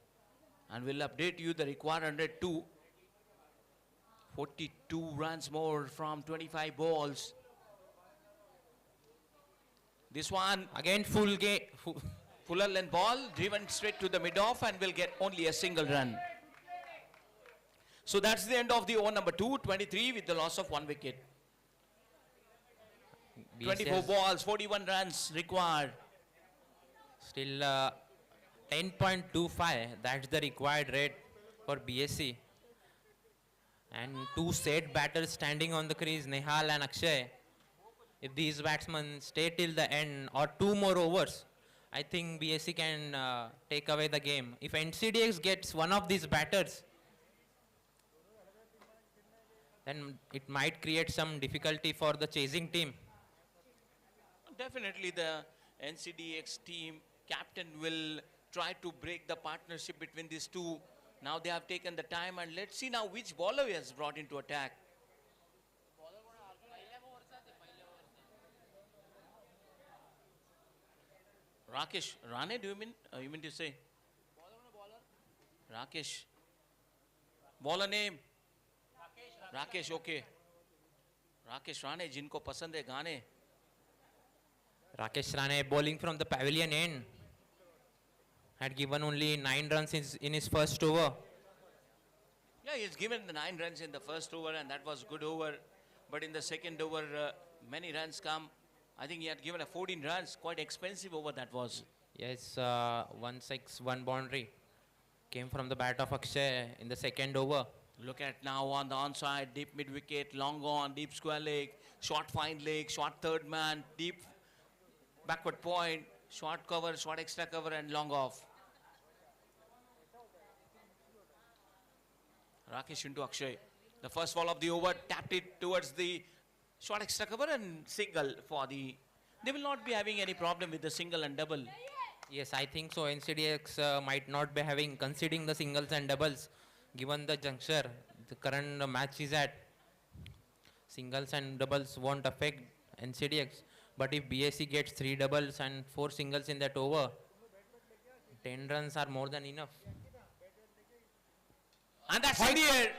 and we'll update you the required 100 too. 42 runs more from 25 balls. This one, Again full game. fuller length ball, driven straight to the mid-off, and will get only a single run. So that's the end of the over number 2, 23 with the loss of 1 wicket. 24 balls, 41 runs required. Still 10.25, that's the required rate for BSC. And 2 set batters standing on the crease, Nehal and Akshay. If these batsmen stay till the end or 2 more overs, I think BSC can take away the game. If NCDX gets one of these batters, then it might create some difficulty for the chasing team. Definitely the NCDX team captain will try to break the partnership between these 2. Now they have taken the time, and let's see now which bowler he has brought into attack. Rakesh Rane, do you mean to say? Rakesh. Bowler name? Rakesh, okay. Rakesh Rane, जिनको पसंद है गाने. Rakesh Rane bowling from the pavilion end. Had given only 9 runs in his first over. Yeah, he's given the 9 runs in the first over, and that was good over. But in the second over, many runs come. I think he had given a 14 runs, quite expensive over that was. Yes, 161 boundary came from the bat of Akshay in the second over. Look at now on the onside, deep mid wicket, long on, deep square leg, short fine leg, short third man, deep backward point, short cover, short extra cover, and long off. Rakesh into Akshay. The first ball of the over tapped it towards the short extra cover and single for the. They will not be having any problem with the single and double. Yes, I think so. NCDX might not be conceding the singles and doubles given the juncture the current match is at. Singles and doubles won't affect NCDX. But if BSC gets 3 doubles and 4 singles in that over, 10 runs are more than enough. And that's in the air.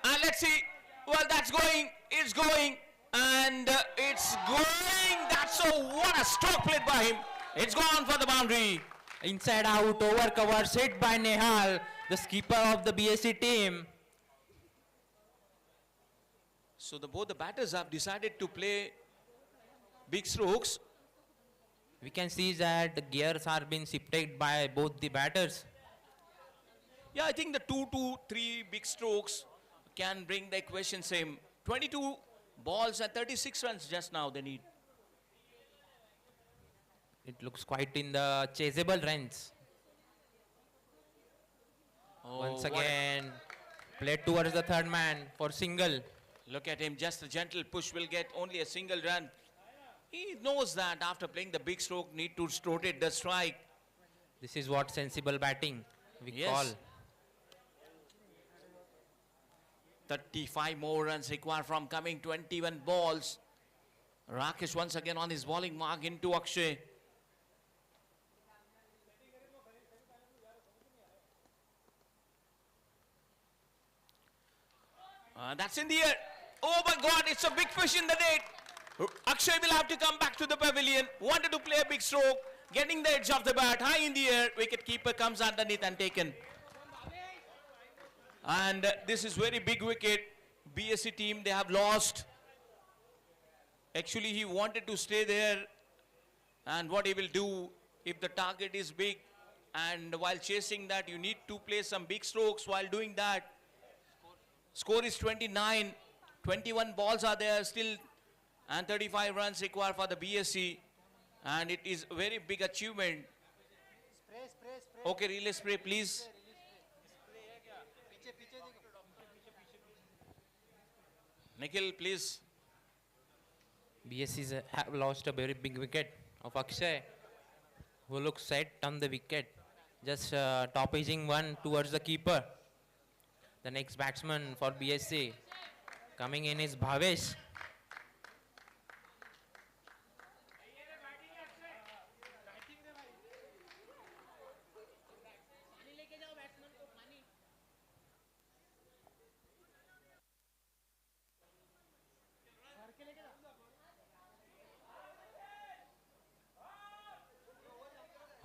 And let's see. Well, that's going. It's going. And it's going. That's what a stroke played by him. It's gone for the boundary. Inside out, over covers hit by Nehal, the skipper of the BSC team. So both the batters have decided to play big strokes. We can see that the gears are being shifted by both the batters. Yeah, I think the 2 to 3 big strokes can bring the equation same. 22 balls and 36 runs just now they need. It looks quite in the chaseable runs. Oh, Once again, played towards the third man for single. Look at him, just a gentle push will get only a single run. He knows that after playing the big stroke, need to rotate the strike. This is what sensible batting we Yes. call. 35 more runs required from coming 21 balls. Rakesh once again on his bowling mark into Akshay. That's in the air. Oh my God, it's a big fish in the net. Akshay will have to come back to the pavilion. Wanted to play a big stroke. Getting the edge of the bat, high in the air. Wicket keeper comes underneath and taken. And this is very big wicket. BSC team, they have lost. Actually, he wanted to stay there. And what he will do, if the target is big, and while chasing that, you need to play some big strokes while doing that. Score is 29. 21 balls are there still. And 35 runs required for the BSC. And it is a very big achievement. Okay, relay spray, please. Nikhil, please. BSCs have lost a very big wicket of Akshay, who looks set on the wicket, just toppaging one towards the keeper. The next batsman for BSC coming in is Bhavesh.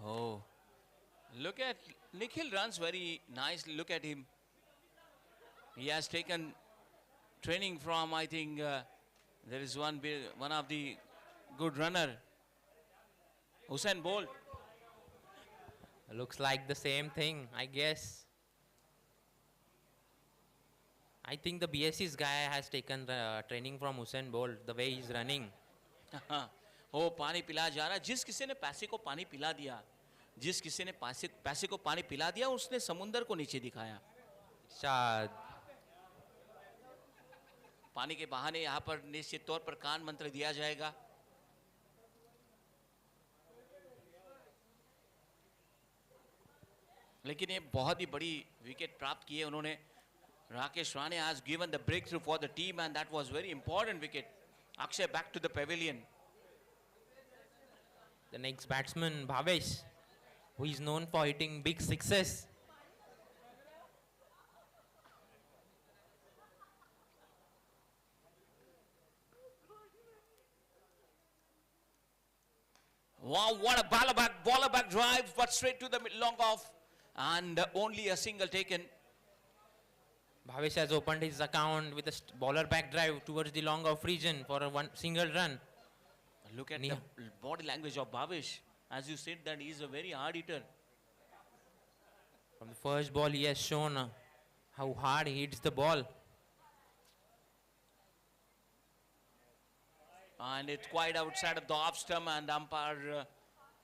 Oh, look at Nikhil runs very nicely. Look at him. He has taken training from, I think, there is one of the good runner, Usain Bolt. Looks like the same thing, I guess. I think the BSC's guy has taken training from Usain Bolt, the way he's running. हो पानी पिला जा रहा है. जिस किसी ने पैसे को पानी पिला दिया, जिस किसी ने पैसे को पानी पिला दिया, उसने समुंदर को नीचे दिखाया. Shad. पानी के बहाने यहाँ पर निश्चित तौर पर कान मंत्र दिया जाएगा. लेकिन ये बहुत ही बड़ी विकेट प्राप्त की है उन्होंने. Rakesh Rane has given the breakthrough for the team, and that was very important wicket. Akshay back to the pavilion. The next batsman, Bhavesh, who is known for hitting big sixes. Wow, what a baller back drive, but straight to the long off, and only a single taken. Bhavesh has opened his account with a bowler back drive towards the long off region for a one single run. Look at the body language of Bhavesh. As you said, that he is a very hard hitter. From the first ball, he has shown how hard he hits the ball. And it's quite outside of the off stump, and umpire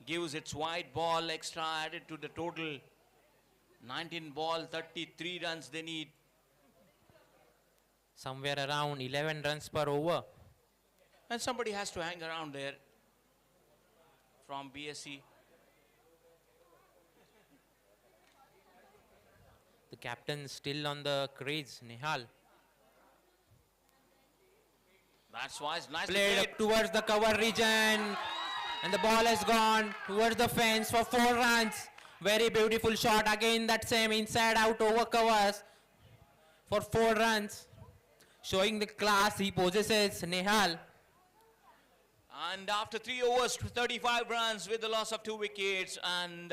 gives its wide ball extra added to the total. 19 ball, 33 runs they need. Somewhere around 11 runs per over. And somebody has to hang around there from BSC. The captain still on the crease, Nihal. That's why it's nice. Played up towards the cover region, and the ball has gone towards the fence for 4 runs. Very beautiful shot again. That same inside out over covers for 4 runs, showing the class he possesses, Nihal. And after 3 overs, 35 runs with the loss of 2 wickets, and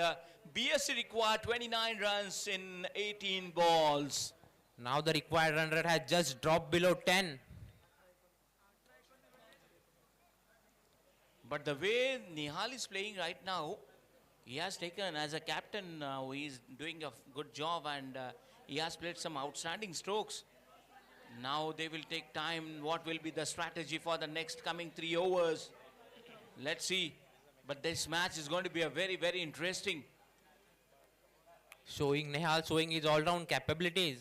BSC required 29 runs in 18 balls. Now the required run rate has just dropped below 10. But the way Nihal is playing right now, he has taken, as a captain, he is doing a good job, and he has played some outstanding strokes. Now they will take time. What will be the strategy for the next coming 3 overs? Let's see. But this match is going to be a very, very interesting. Showing Nihal, showing his all-round capabilities.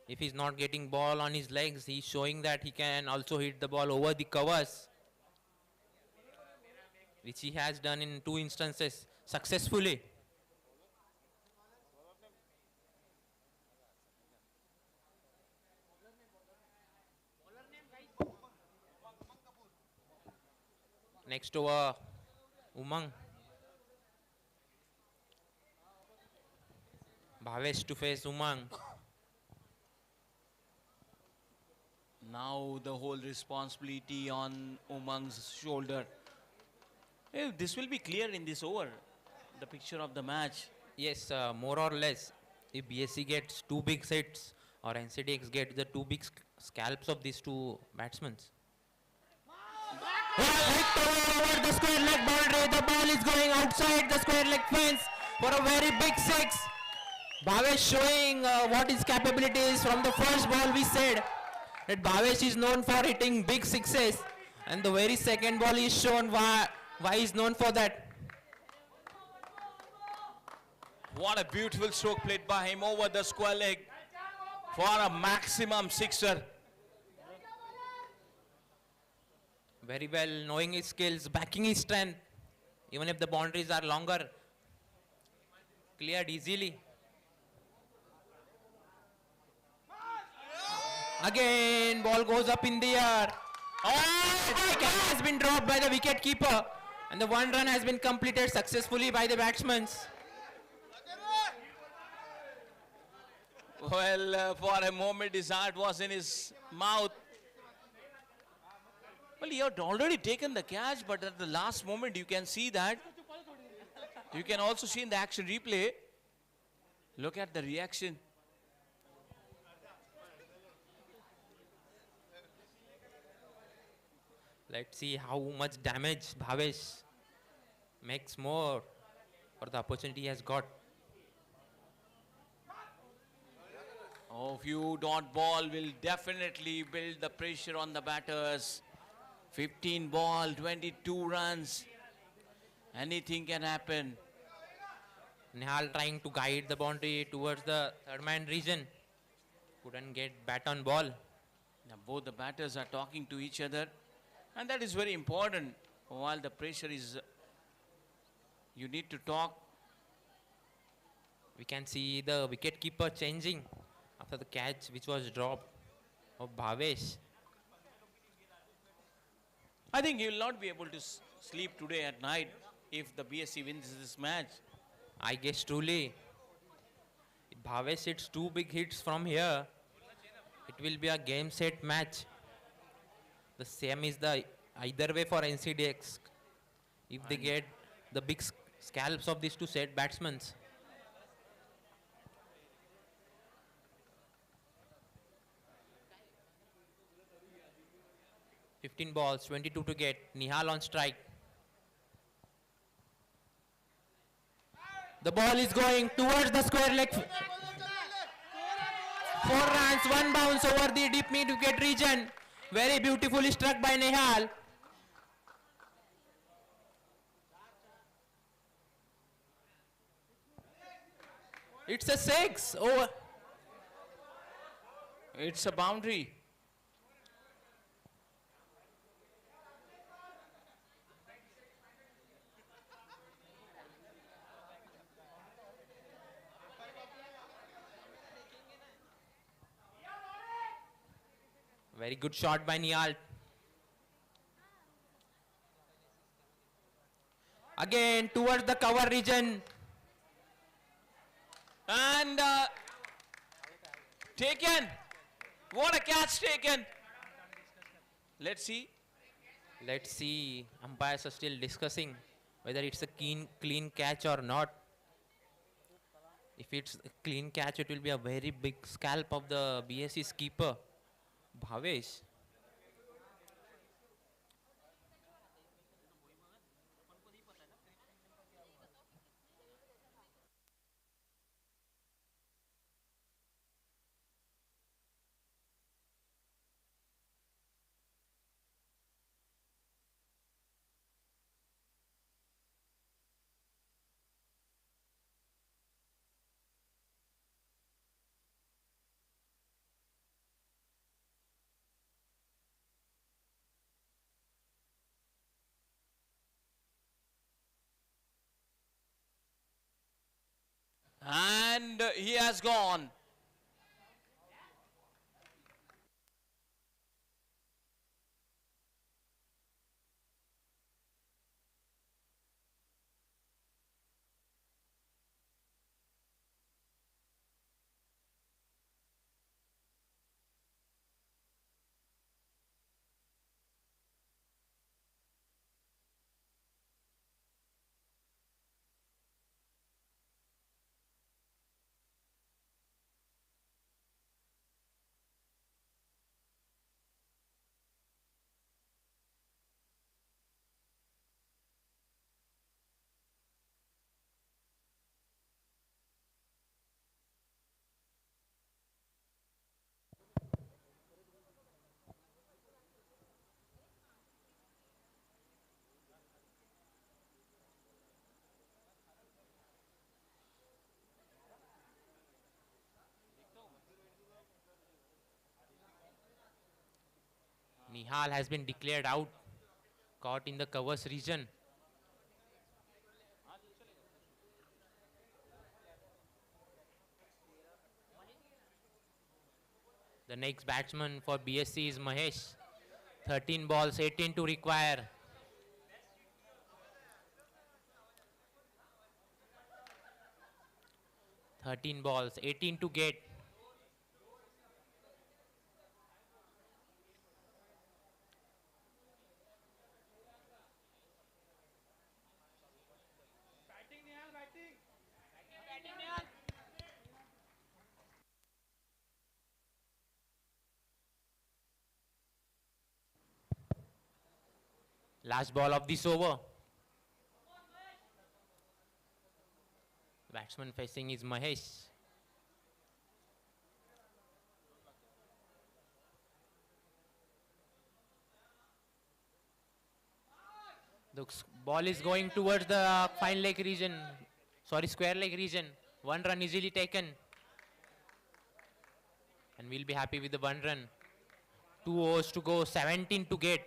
If he's not getting ball on his legs, he's showing that he can also hit the ball over the covers, which he has done in 2 instances successfully. Next over, Umang. Bhavesh to face Umang. Now the whole responsibility on Umang's shoulder. This will be clear in this over, the picture of the match. Yes, more or less. If BSC gets two big hits or NCDX gets the two big scalps of these two batsmen. Hit over the square leg boundary. The ball is going outside the square leg fence for a very big six. Bhavesh showing what his capability is. From the first ball we said that Bhavesh is known for hitting big sixes, and the very second ball is shown why he's known for that. What a beautiful stroke played by him over the square leg for a maximum sixer. Very well, knowing his skills, backing his strength, even if the boundaries are longer, cleared easily. Again, ball goes up in the air. Oh, the catch has been dropped by the wicket keeper, and the one run has been completed successfully by the batsmen. Well, for a moment his heart was in his mouth. Well, he had already taken the catch, but at the last moment you can see that. You can also see in the action replay. Look at the reaction. Let's see how much damage Bhavesh makes more for the opportunity he has got. Oh, few dot ball will definitely build the pressure on the batters. 15 ball, 22 runs. Anything can happen. Nihal trying to guide the boundary towards the third man region. Couldn't get bat on ball. Now both the batters are talking to each other. And that is very important. While the pressure is, you need to talk. We can see the wicket keeper changing after the catch which was dropped of Bhavesh. I think he will not be able to sleep today at night if the BSC wins this match. I guess truly, if Bhavesh hits two big hits from here, it will be a game set match. The same is the either way for NCDX. If they get the big scalps of these two set batsmen. 15 balls, 22 to get. Nihal on strike. The ball is going towards the square leg. 4 runs, 1 bounce over the deep mid wicket region. Very beautifully struck by Nihal. It's a 6 over. It's a boundary. Very good shot by Nihal. Again towards the cover region. And taken. What a catch taken. Let's see. Let's see. Umpires are still discussing whether it's a clean catch or not. If it's a clean catch, it will be a very big scalp of the BSC's keeper, Bhavesh. And he has gone. Nihal has been declared out, caught in the covers region. The next batsman for BSC is Mahesh. 13 balls, 18 to require. Thirteen balls, 18 to get. Last ball of this over. Batsman facing is Mahesh. The ball is going towards the fine leg region. Sorry, square leg region. 1 run easily taken. And we'll be happy with the 1 run. 2 overs to go, 17 to get.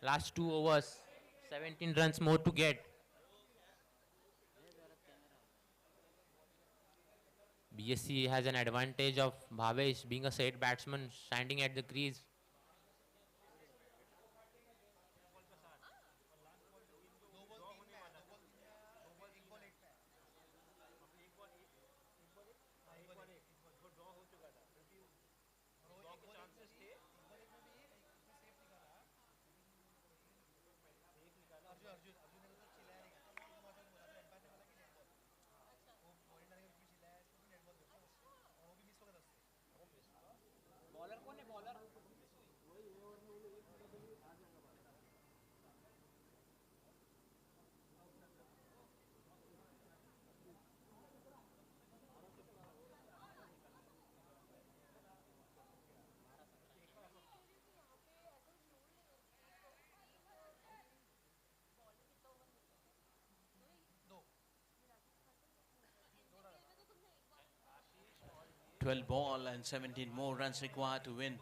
Last 2 overs, 17 runs more to get. BSC has an advantage of Bhavesh being a set batsman standing at the crease. Bowler 12 ball and 17 more runs required to win.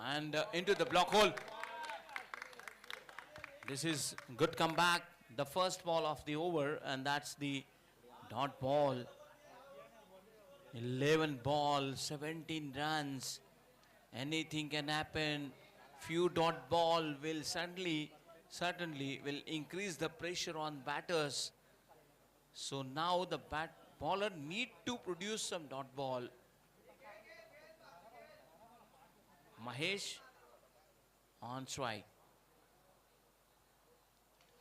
And into the block hole. This is good comeback. The first ball of the over, and that's the dot ball. 11 ball, 17 runs. Anything can happen. Few dot ball will certainly will increase the pressure on batters. So now the bowler need to produce some dot ball. Mahesh on strike.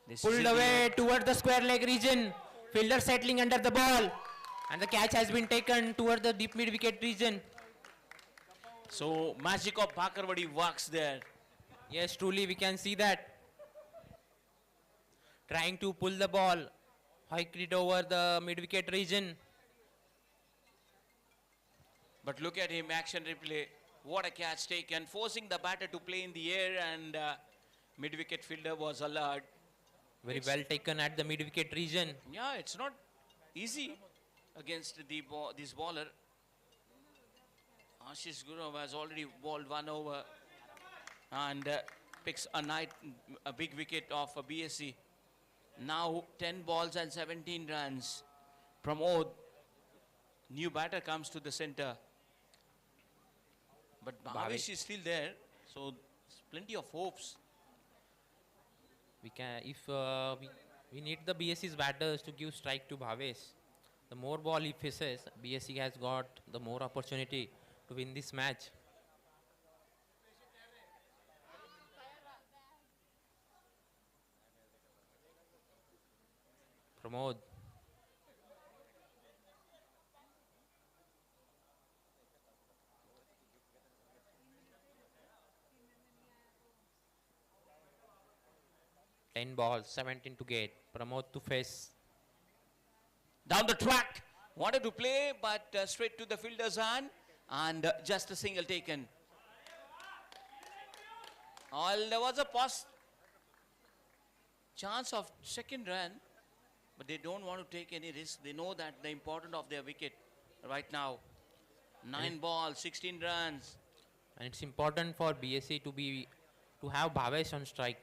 This Pulled away towards the square leg region. Fielder settling under the ball. And the catch has been taken towards the deep mid wicket region. So magic of Bhakarwadi works there. Yes, truly we can see that. Trying to pull the ball. Hiked it over the mid wicket region. But look at him, action replay. What a catch taken, forcing the batter to play in the air, and mid wicket fielder was alert. Very well taken at the mid wicket region. Yeah, it's not easy against this bowler. Ashish Guru has already bowled one over and picks a big wicket of a BSC. Now 10 balls and 17 runs. Pramod, new batter, comes to the center. But Bhavesh is still there, so plenty of hopes. We can, if we need the BSC's batters to give strike to Bhavesh. The more ball he faces, BSC has got the more opportunity to win this match. Pramod. Ten balls, 17 to get. Pramod to face. Down the track, wanted to play, but straight to the fielder's hand, and just a single taken. There was a chance of second run, but they don't want to take any risk. They know that the importance of their wicket right now. 9 balls, 16 runs. And it's important for BSC to have Bhavesh on strike.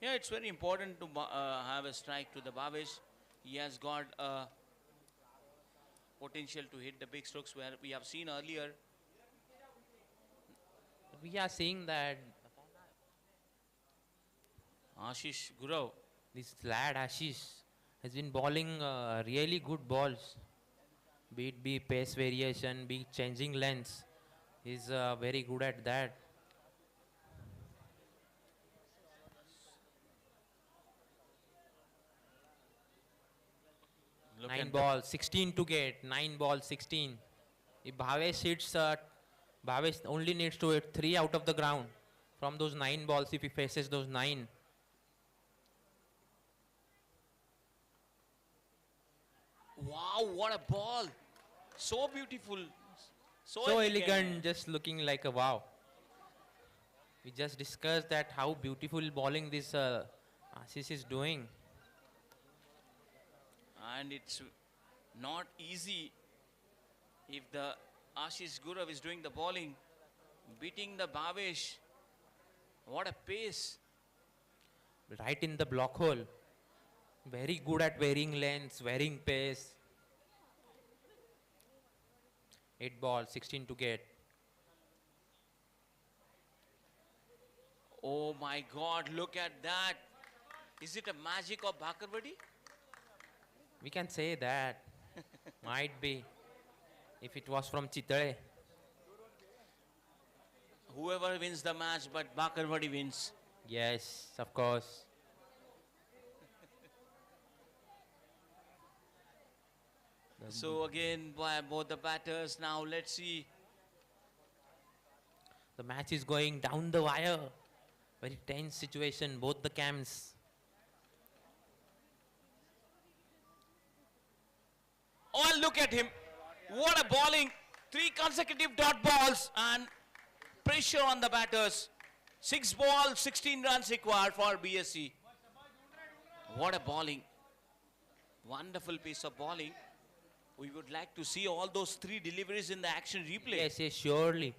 Yeah, it's very important to have a strike to the Bhavesh. He has got potential to hit the big strokes where we have seen earlier. We are seeing that Ashish Gurav. this lad Ashish has been bowling really good balls. Be it pace variation, be it changing lengths. He's very good at that. Look 9 at the- balls, 16 to get. 9 balls, 16. If Bhavesh hits, Bhavesh only needs to hit 3 out of the ground from those 9 balls if he faces those 9. Wow, what a ball! So beautiful. So, So elegant, just looking like a wow. We just discussed that how beautiful bowling this Ashish is doing. And it's not easy if the Ashish Gurav is doing the bowling, beating the Bhavesh. What a pace. Right in the block hole. Very good at varying lengths, varying pace. 8 balls, 16 to get. Oh my God, look at that. Is it a magic of Bakarwadi? We can say that. Might be. If it was from Chitale. Whoever wins the match, but Bakarwadi wins. Yes, of course. So again, by both the batters. Now let's see. The match is going down the wire. Very tense situation, both the camps. Oh, look at him. What a bowling. 3 consecutive dot balls and pressure on the batters. 6 balls, 16 runs required for BSC. What a bowling. Wonderful piece of bowling. We would like to see all those 3 deliveries in the action replay. Yes, yes, surely.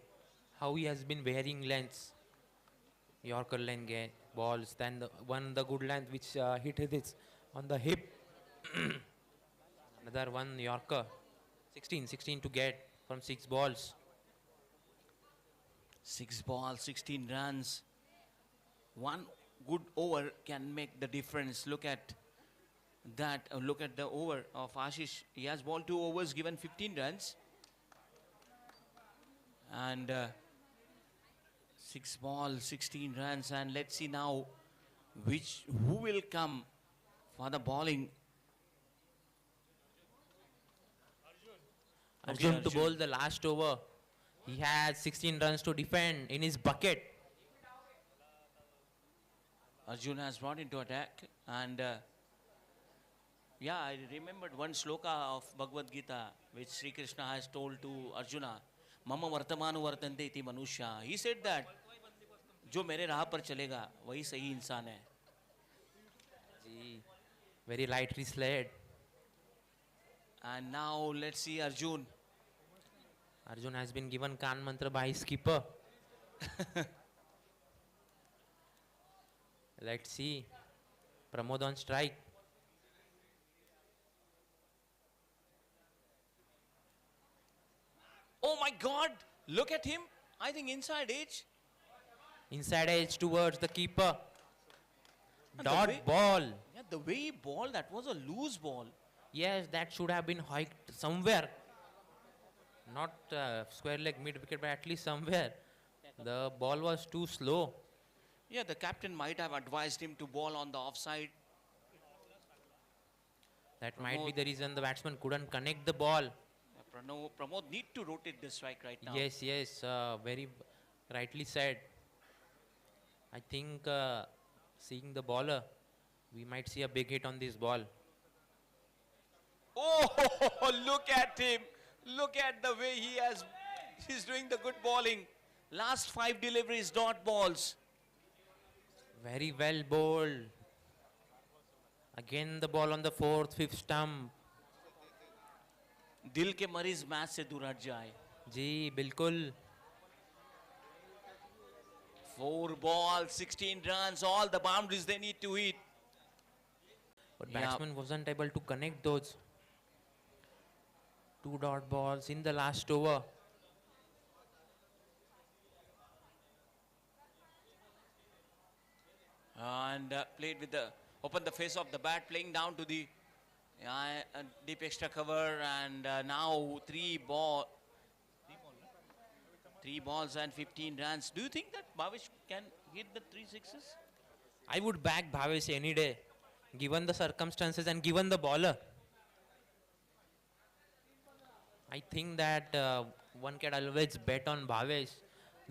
How he has been varying lengths. Yorker length balls, then the good length which hit it on the hip. Another one Yorker. 16 to get from 6 balls. 6 balls, 16 runs. One good over can make the difference. Look at that. Look at the over of Ashish. He has bowled 2 overs, given 15 runs. And 6 balls, 16 runs. And let's see now who will come for the bowling. Okay, Arjun to Arjun. bowl the last over. He has 16 runs to defend in his bucket. Arjun has brought into attack. And yeah, I remembered one sloka of Bhagavad Gita which Sri Krishna has told to Arjuna. Mama vartamanu vartante iti manusya. He said that जो मेरे राह पर चलेगा वही सही इंसान है. Very lightly slid. And now let's see Arjun. Arjun has been given Kan Mantra by his keeper. Let's see. Pramod on strike. Oh my God! Look at him. I think inside edge. Inside edge towards the keeper. And the Dot way- ball. Yeah, the way he bowled, that was a loose ball. Yes, that should have been hiked somewhere. Not square leg mid wicket, but at least somewhere. The ball was too slow. Yeah, the captain might have advised him to bowl on the offside. That might be Pramod. the reason the batsman couldn't connect the ball. Pramod need to rotate the strike right now. Yes, yes, very rightly said. I think seeing the bowler, we might see a big hit on this ball. Oh, look at him. Look at the way he's doing the good bowling. Last 5 deliveries, dot balls. Very well bowled. Again the ball on the 4th, 5th stump. दिल के मरीज match से दूर हट जाए. जी बिल्कुल. 4 balls, 16 runs, all the boundaries they need to hit. But Yeah. batsman wasn't able to connect those 2 dot balls in the last over. And played with the open the face of the bat, playing down to the deep extra cover, and now 3 balls and 15 runs. Do you think that Bhavish can hit the 3 sixes? I would back Bhavesh any day, given the circumstances and given the bowler. I think that one can always bet on Bhavesh,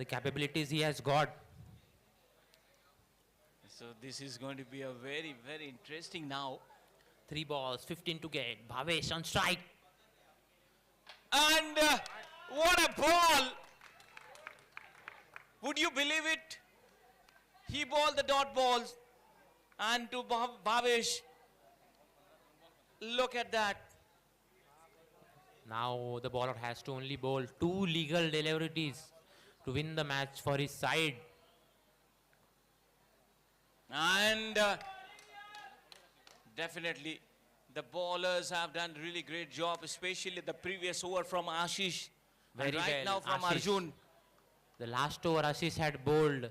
the capabilities he has got. So this is going to be a very, very interesting now. 3 balls, 15 to get. Bhavesh on strike. And what a ball! Would you believe it? He bowled the dot balls, and to Bhavesh, look at that. Now the bowler has to only bowl 2 legal deliveries to win the match for his side. And definitely the bowlers have done really great job, especially the previous over from Ashish. And Very right well, now from Ashish. Arjun. The last over Ashish had bowled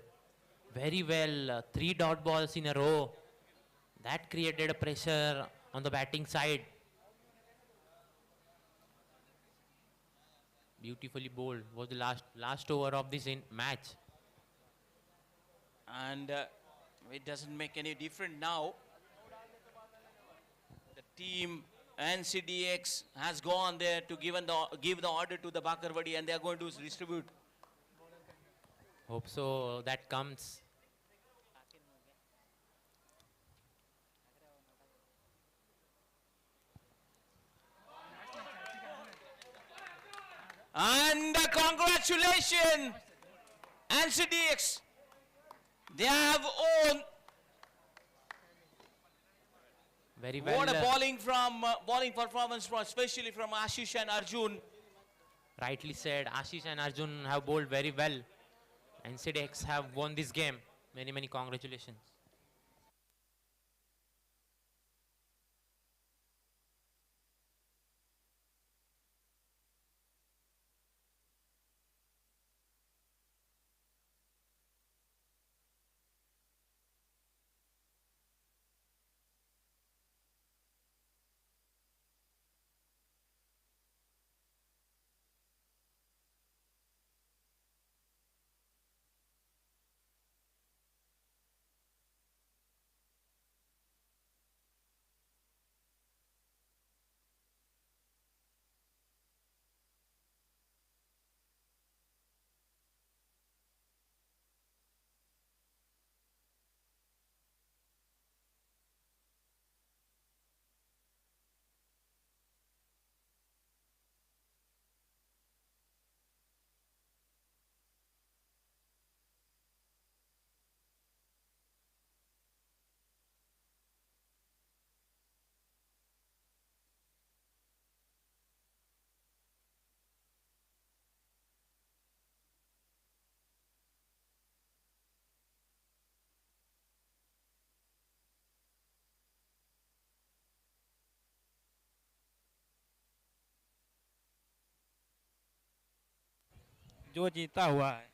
very well, 3 dot balls in a row. That created a pressure on the batting side. Beautifully bowled was the last over of this match. And it doesn't make any difference now. The team NCDX has gone there to give the order to the Bakarwadi, and they are going to distribute. Hope so that comes. And congratulations, NCDX. They have won. Very well. What a bowling performance from, especially from Ashish and Arjun. Rightly said, Ashish and Arjun have bowled very well. NCDX have won this game. Many, many congratulations. जो जीता हुआ है